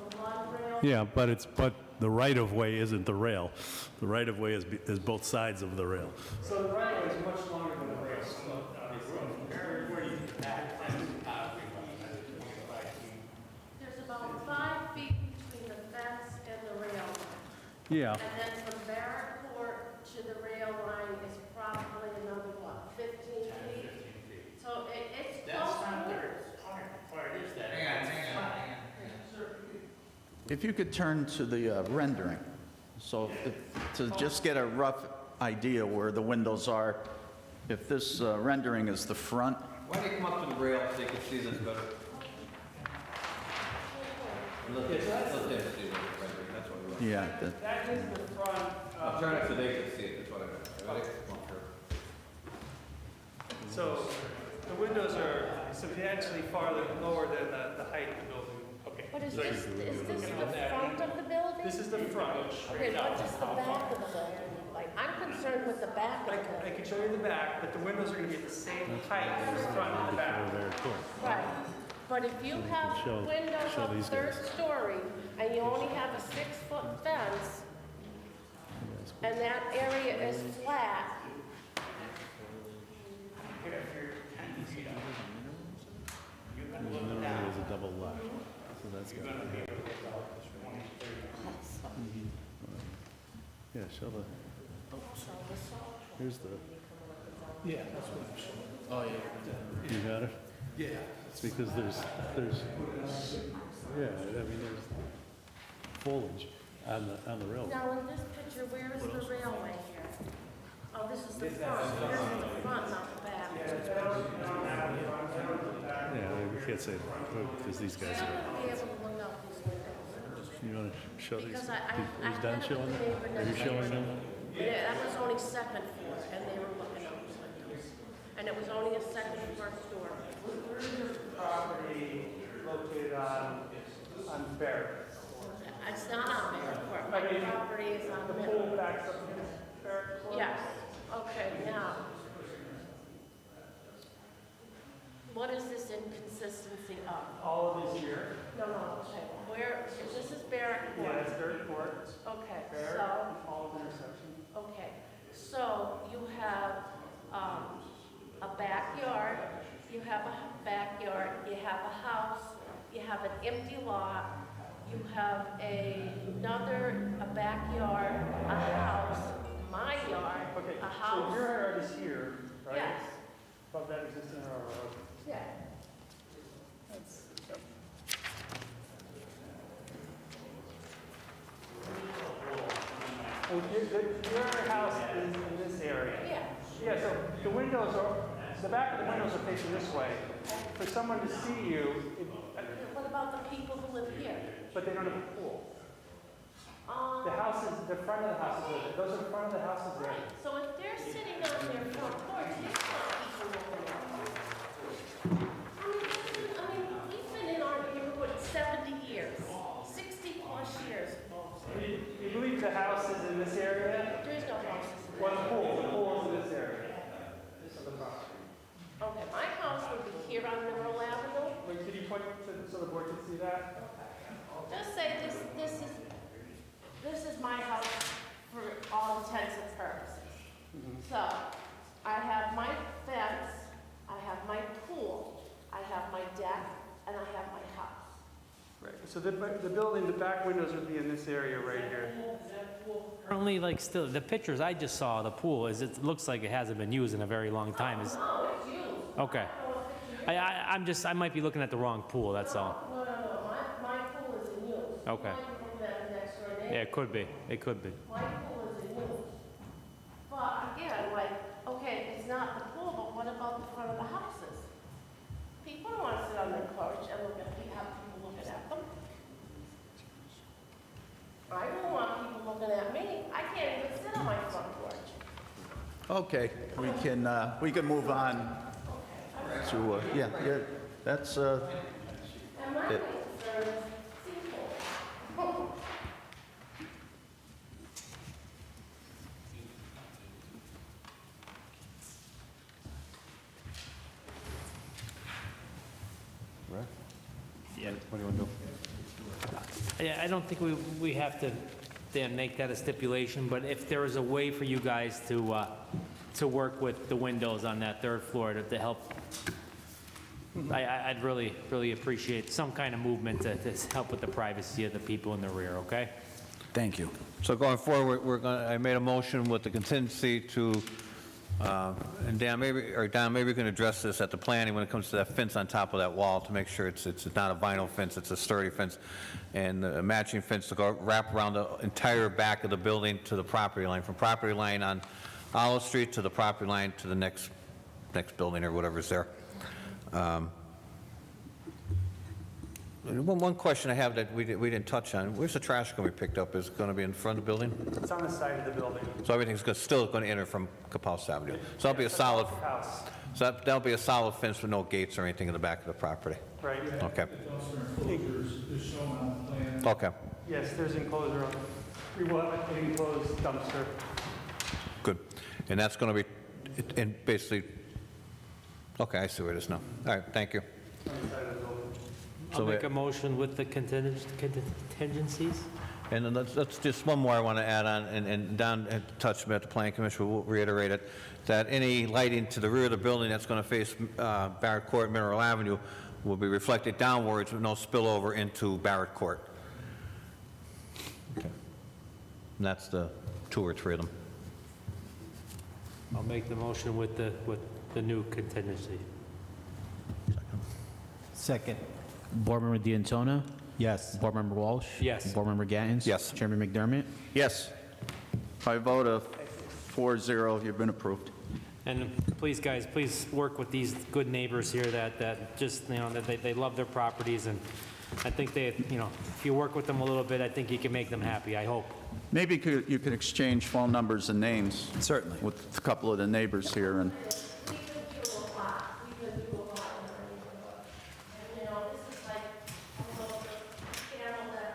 it's a one rail. Yeah, but the right-of-way isn't the rail. The right-of-way is both sides of the rail. So the right of way is much longer than the rail. So, There's about 5 feet between the fence and the rail. Yeah. And then from Barrett Court to the rail line is probably another, what, 15 feet? So it's close to If you could turn to the rendering, so to just get a rough idea where the windows are, if this rendering is the front, Why don't you come up to the rail so you can see this better? Look, that's what we're yeah, that is the front. I'm trying to so they can see it, that's what I meant. Ready? Come on, here. So the windows are substantially farther lower than the height of the building. Okay. What is this the front of the building? This is the front. Okay, what does the back of the building look like? I'm concerned with the back of the I building. can show you the back, but the windows are going to be at the same height as the front and the back. Right, but if you have windows on the third story and you only have a 6-foot fence, and that area is flat, There's a double lot, so that's got to be. Yeah, show the, here's the, Yeah, that's what I'm saying. oh, yeah. You got it? Yeah. It's because there's, yeah, I mean, there's foliage on the railroad. now in this picture, where is the railway here? Oh, this is the front, this is the front, not the back. Yeah, we can't say that, because these guys I'm are, gonna be able to look out these windows. you want to show these? Because I He's done had a showing them? neighbor Are you next showing door. them? Yeah, that was only second floor, and they were looking out the windows. And it was only a second and first story. Where is this property located on Barrett? It's not on Barrett Court, I my mean, property is on the Middle. pool backs up against Barrett Court? Yes, okay, now, inconsistency of? All of this here. No, okay. Where, this is Barrett Court? Yeah, it's Barrett Court. Okay, Barrett, so, all of the intersection. okay, so you have a backyard, you have a house, you have an empty lot, you have a backyard, a house, my yard, Okay, a house. so your yard is here, right? Yes. Above that existing railroad. Yeah. And your house is in this area? Yeah. Yeah, so the back of the windows are facing this way. For someone to see you, What about the people who live here? but they don't have a pool. The front of the house is there. Those are the front of the houses there. So if they're sitting on their front porch, they want people looking at them. I mean, we've been in our neighborhood 70 years, 60 plus years. You believe the house is in this area? There is no houses. Well, the pool is in this area. This is the property. Okay, my house would be here on Mineral Avenue. Wait, could you point so the board can see that? Just say this is my house for all intents and purposes. So, I have my fence, I have my pool, I have my deck, and I have my house. Right, so the building, the back windows would be in this area right here. Currently, like, still, the pictures I just saw of the pool is, it looks like it hasn't been used in a very long time. No, it's used. Okay. I might be looking at the wrong pool, that's all. No, my pool is in use. Okay. You might be looking at the next door neighbor. Yeah, it could be, it could be. My pool is in use. But again, okay, it's not the pool, but what about the front of the houses? People don't want to sit on their porch and have people looking at them. I don't want people looking at me. I can't even sit on my front porch. Okay, we can move on to, yeah, that's, And my it. concern is people. Yeah. What do you want to do? Yeah, I don't think we have to, Dan, make that a stipulation, but if there is a way for you guys to work with the windows on that third floor to help, I'd really appreciate some kind of movement to help with the privacy of the people in the rear, okay? Thank you. So going forward, I made a motion with the contingency to, and Dan, maybe we can address this at the planning when it comes to that fence on top of that wall to make sure it's not a vinyl fence, it's a sturdy fence, and a matching fence to go wrap around the entire back of the building to the property line, from property line on Olive Street to the property line to the next building or whatever's there. One question I have that we didn't touch on, where's the trash going to be picked up? Is it going to be in front of the building? It's on the side of the building. So everything's still going to enter from Kapous Avenue? So that'll be a solid, House. so that'll be a solid fence with no gates or anything in the back of the property? Right. Okay. Is shown on the plan. Okay, Yes, there's enclosure on, we will have an enclosed dumpster. good. And that's going to be, and basically, okay, I see where it is now. All right, thank you. On the side of the building. I'll make a motion with the contingencies. And then let's just one more I want to add on, and Don had touched me at the Planning Commission, we'll reiterate it, that any lighting to the rear of the building that's going to face Barrett Court, Mineral Avenue, will be reflected downwards with no spillover into Barrett Court. Okay. And that's the 2 or 3 of them. I'll make the motion with the new contingency. Second. Board Member DeAntona? Yes. Board Member Walsh? Yes. Board Member Gattens? Yes. Chairman McDermott? yes. By a vote of 4-0, you've been approved. And please, guys, please work with these good neighbors here that just, that they love their properties, and I think if you work with them a little bit, I think you can make them happy, I hope. Maybe you could exchange phone numbers and names. Certainly. With a couple of the neighbors here, and We could do a lot. We could do a lot in our neighborhood. And, this is like, almost a camel that,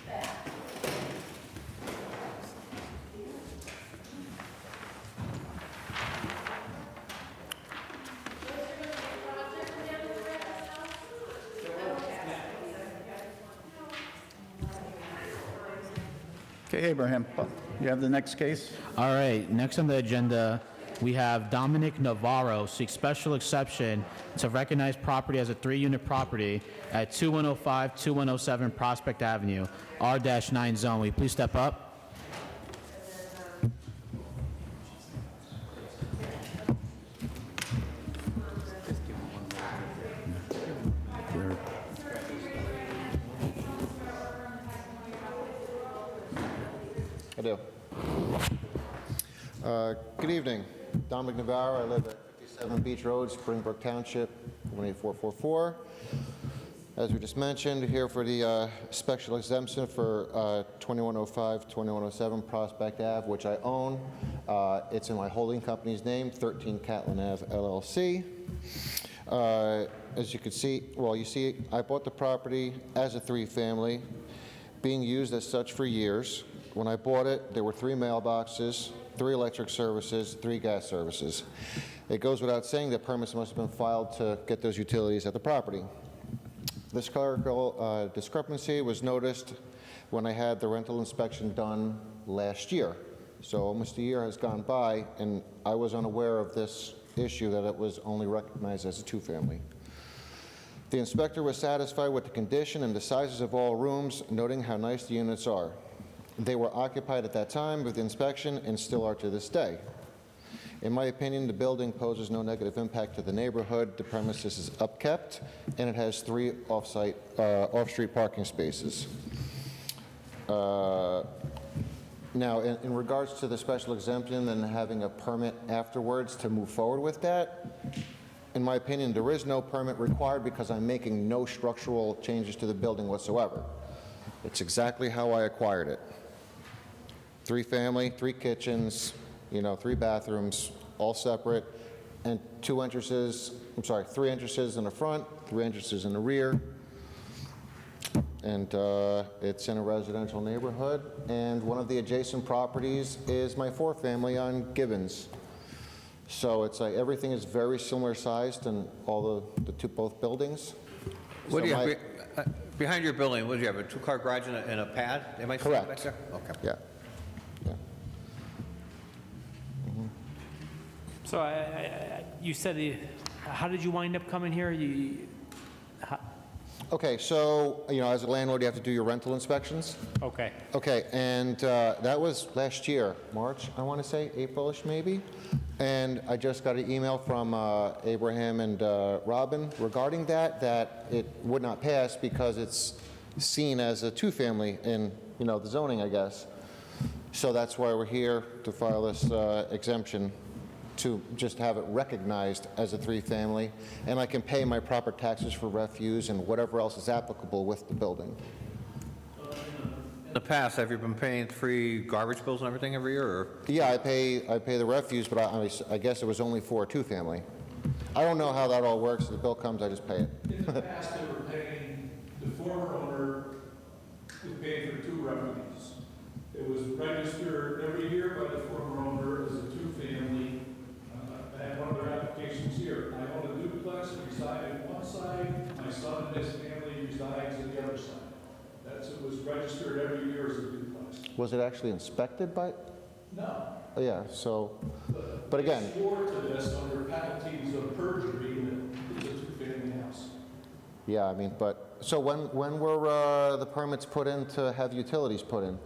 back. Okay, Abraham, you have the next case? All right, next on the agenda, we have Dominic Navarro seeks special exception to recognize property as a 3-unit property at 2105-2107 Prospect Avenue, R-9 zone. Will you please step up? I do. Good evening. Dominic Navarro. I live at 57 Beach Road, Springbrook Township, 18444. As we just mentioned, here for the special exemption for 2105-2107 Prospect Ave, which I own. It's in my holding company's name, 13 Catlin Ave LLC. As you can see, you see, I bought the property as a 3-family, being used as such for years. When I bought it, there were 3 mailboxes, 3 electric services, 3 gas services. It goes without saying that permits must have been filed to get those utilities at the property. This clerical discrepancy was noticed when I had the rental inspection done last year. So almost a year has gone by, and I was unaware of this issue, that it was only recognized as a 2-family. The inspector was satisfied with the condition and the sizes of all rooms, noting how nice the units are. They were occupied at that time with the inspection and still are to this day. In my opinion, the building poses no negative impact to the neighborhood. The premises is upkept, and it has 3 off-street parking spaces. Now, in regards to the special exemption and having a permit afterwards to move forward with that, in my opinion, there is no permit required because I'm making no structural changes to the building whatsoever. It's exactly how I acquired it. 3-family, 3 kitchens, 3 bathrooms, all separate, and 3 entrances in the front, 3 entrances in the rear. And it's in a residential neighborhood, and one of the adjacent properties is my 4-family on Gibbons. So it's like everything is very similar sized in all both buildings. What do you have behind your building? What do you have, a 2-car garage and a pad? Am I seeing it back there? Okay. Yeah. So you said, how did you wind up coming here? Okay, so, as a landlord, you have to do your rental inspections. Okay. Okay, and that was last year, March, I want to say, April-ish maybe. And I just got an email from Abraham and Robin regarding that it would not pass because it's seen as a 2-family in, the zoning, I guess. So that's why we're here to file this exemption, to just have it recognized as a 3-family, and I can pay my proper taxes for refuse and whatever else is applicable with the building. In the past, have you been paying 3 garbage bills and everything every year? Or? Yeah, I pay the refuse, but I guess it was only for a 2-family. I don't know how that all works. The bill comes, I just pay it. In the past, they were paying, the former owner was paying for 2 refugees. It was registered every year by the former owner as a 2-family. I have one of their applications here. I own a duplex, reside on one side, my son and his family resides on the other side. It was registered every year as a duplex. Was it actually inspected by? No. Oh, yeah, so, but again. They swore to this under penalties of perjury that it's a 2-family house. Yeah, so when were the permits put in to have utilities put in?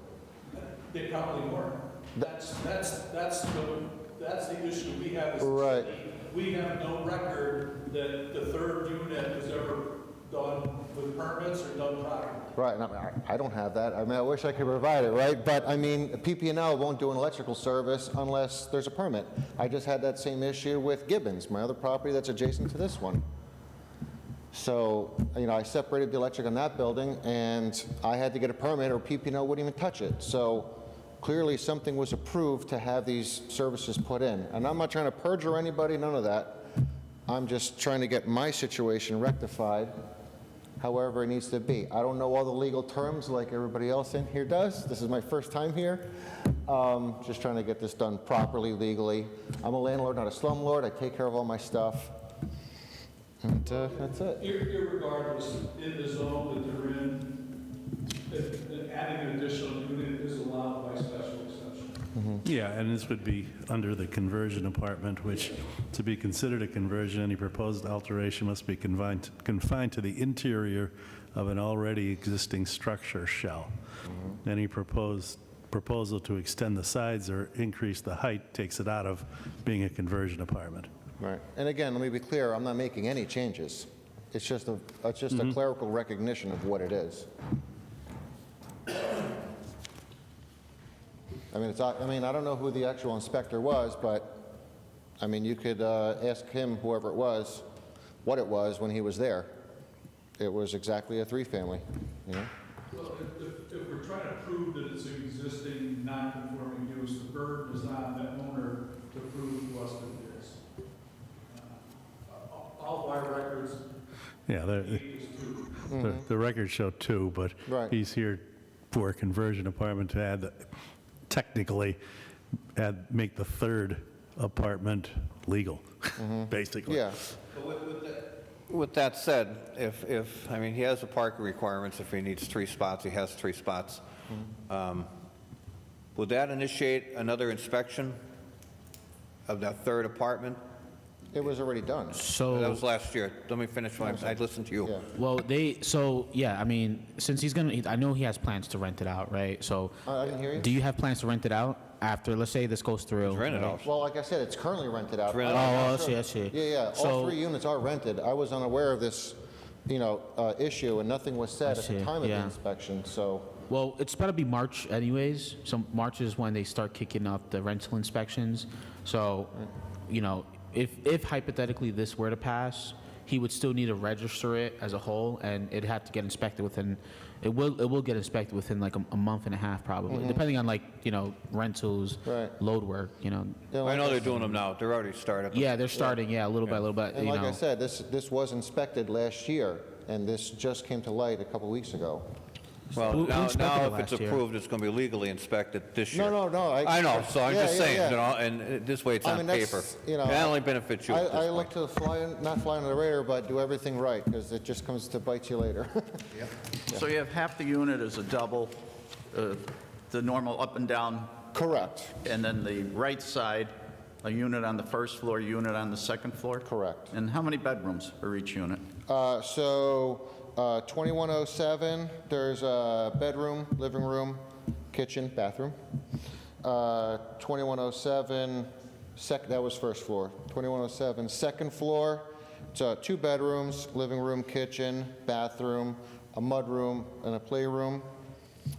They probably weren't. That's the issue we have as a right. city. We have no record that the 3rd unit was ever done with permits or done properly. Right, and I don't have that. I wish I could provide it, right? But PP&L won't do an electrical service unless there's a permit. I just had that same issue with Gibbons, my other property that's adjacent to this one. So, I separated the electric on that building, and I had to get a permit, or PP&L wouldn't even touch it. So, clearly something was approved to have these services put in. And I'm not trying to perjure anybody, none of that. I'm just trying to get my situation rectified however it needs to be. I don't know all the legal terms like everybody else in here does. This is my first time here. Just trying to get this done properly, legally. I'm a landlord, not a slumlord. I take care of all my stuff. And that's it. Irregardless, in the zone that they're in, adding an additional unit is allowed by special exception. Yeah, and this would be under the conversion apartment, which, to be considered a conversion, any proposed alteration must be confined to the interior of an already existing structure shell. Any proposal to extend the sides or increase the height takes it out of being a conversion apartment. Right. And again, let me be clear, I'm not making any changes. It's just a clerical recognition of what it is. I mean, I don't know who the actual inspector was, but, I mean, you could ask him, whoever it was, what it was when he was there. It was exactly a three-family, you know? Well, if we're trying to prove that it's an existing non-conforming use, the burden is not on the owner to prove to us that it is. All of our records. Yeah, the records show two, but he's here for a conversion apartment to add, technically, make the third apartment legal, basically. Yeah. With that said, I mean, he has the parking requirements. If he needs 3 spots, he has 3 spots. Would that initiate another inspection of that third apartment? It was already done. So That was last year. Let me finish I listened to you. Yeah. well, I mean, since I know he has plans to rent it out, right? So I didn't hear you. do you have plans to rent it out after, let's say this goes through? Rent it right? out. Well, like I said, it's currently rented out. rented out. Oh, I see. Yeah. So- All 3 units are rented. I was unaware of this, issue, and nothing was said at the time of the inspection, so. Well, it's about to be March anyways. So March is when they start kicking up the rental inspections. So, if hypothetically this were to pass, he would still need to register it as a whole, and it'd have to get inspected within, it will get inspected within like a month and a half probably, depending on rentals, load work, I know they're doing them now. They're already started. Yeah, they're starting, little by little, but, And like I said, this was inspected last year, and this just came to light a couple weeks ago. Well, Who now inspected it if it's last year? approved, it's going to be legally inspected this year. No. I know, so I'm just saying, yeah. and this way it's I on mean, paper. that's, That only benefits you at this I point. like to not fly under the radar, but do everything right, because it just comes to bite you later. So you have half the unit as a double, the normal up and down, Correct. and then the right side, a unit on the first floor, unit on the second floor? Correct. And how many bedrooms are each unit? 2107, there's a bedroom, living room, kitchen, bathroom. 2107, that was first floor. 2107, second floor, it's 2 bedrooms, living room, kitchen, bathroom, a mudroom, and a playroom.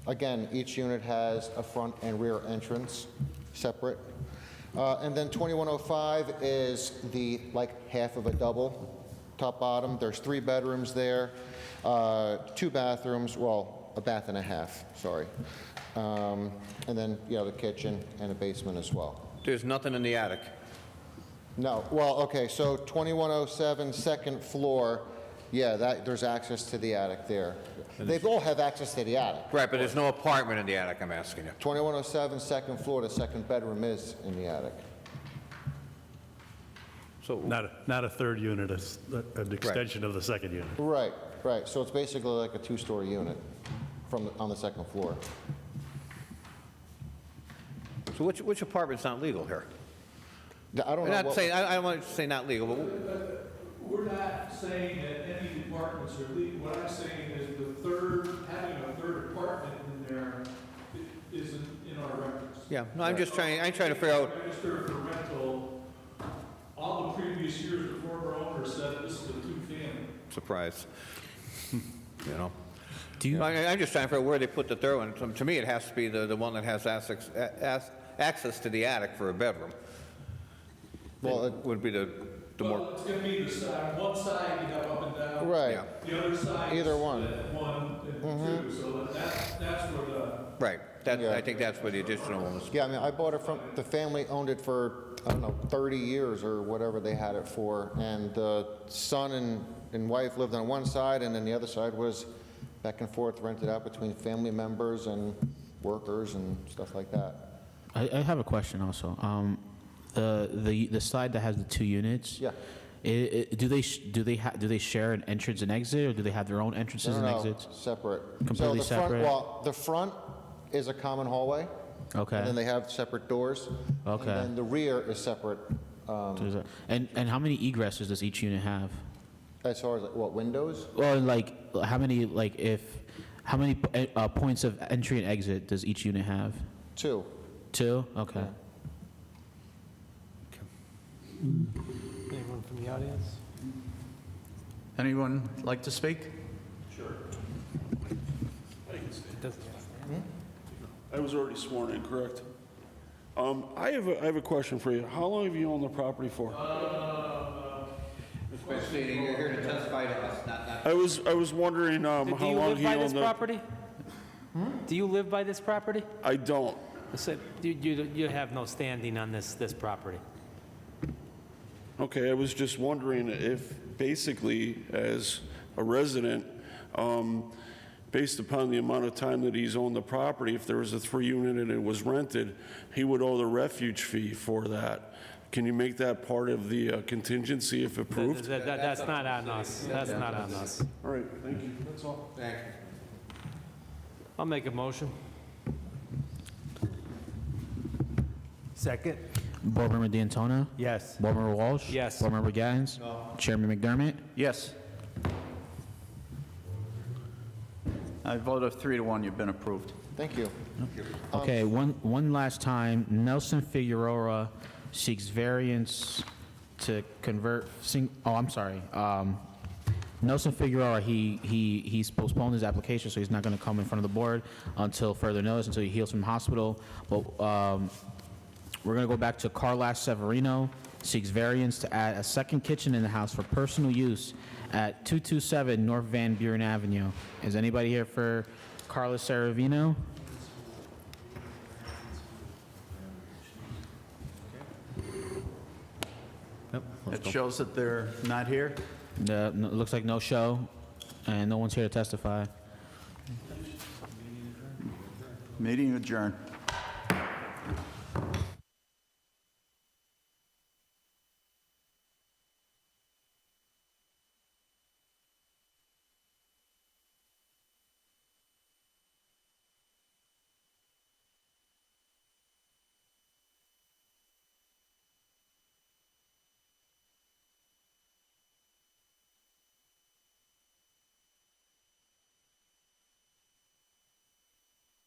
Again, each unit has a front and rear entrance, separate. And then 2105 is half of a double, top bottom. There's 3 bedrooms there, 2 bathrooms, well, a bath and a half, sorry. And then, the kitchen and a basement as well. There's nothing in the attic. No, well, okay, so 2107, second floor, there's access to the attic there. They all have access to the attic. Right, but there's no apartment in the attic, I'm asking you. 2107, second floor, the second bedroom is in the attic. So Not a third unit, an extension of the second unit. Right. So it's basically like a 2-story unit on the second floor. So which apartment's not legal here? I don't know. I don't want to say not legal, but We're not saying that any apartments are legal. What I'm saying is having a third apartment in there isn't in our records. yeah, no, I'm trying to figure out. Registered for rental, all the previous years, the former owner said this is a 2-family. Surprise. I'm just trying to figure out where they put the third one. To me, it has to be the one that has access to the attic for a bedroom. Well, it would be the more. Well, it's going to be the side. One side you have up and down. Right. Yeah. The other side Either is one. 1 and 2. So that's where the. Right. I think that's where the additional one was. Yeah, I mean, I bought it from, the family owned it for, 30 years or whatever they had it for, and the son and wife lived on one side, and then the other side was back and forth rented out between family members and workers and stuff like that. I have a question also. The side that has the 2 units. Yeah. Do they share an entrance and exit, or do they have their own entrances and exits? Separate. Completely So the front- separate? Well, the front is a common hallway. Okay. And then they have separate doors. Okay. And then the rear is separate, And how many egresses does each unit have? as far as, like, what, windows? Well, like, how many points of entry and exit does each unit have? 2. 2? Okay. Anyone from the audience? Anyone like to speak? I was already sworn in, correct? I have a question for you. How long have you owned the property for? You're here to testify to us, not... I was wondering how Do you long live he by owned this the... property? Do you live by this property? I don't. So you have no standing on this property. Okay, I was just wondering if, basically, as a resident, based upon the amount of time that he's owned the property, if there was a 3-unit and it was rented, he would owe the refuge fee for that. Can you make that part of the contingency if approved? That's not on us. That's not on us. All right, thank you. That's all. Thank you. I'll make a motion. Second. Board Member DeAntona? Yes. Board Member Walsh? Yes. Board Member Gattens? Chairman McDermott? Yes. I vote of 3 to 1, you've been approved. Thank you. Okay, one last time, Nelson Figueroa seeks variance to convert, Nelson Figueroa, he's postponed his application, so he's not going to come in front of the board until further notice, until he heals from hospital. But we're going to go back to Carlos Severino, seeks variance to add a second kitchen in the house for personal use at 227 North Van Buren Avenue. Is anybody here for Carlos Severino? It shows that they're not here. It looks like no show, and no one's here to testify. Meeting adjourned.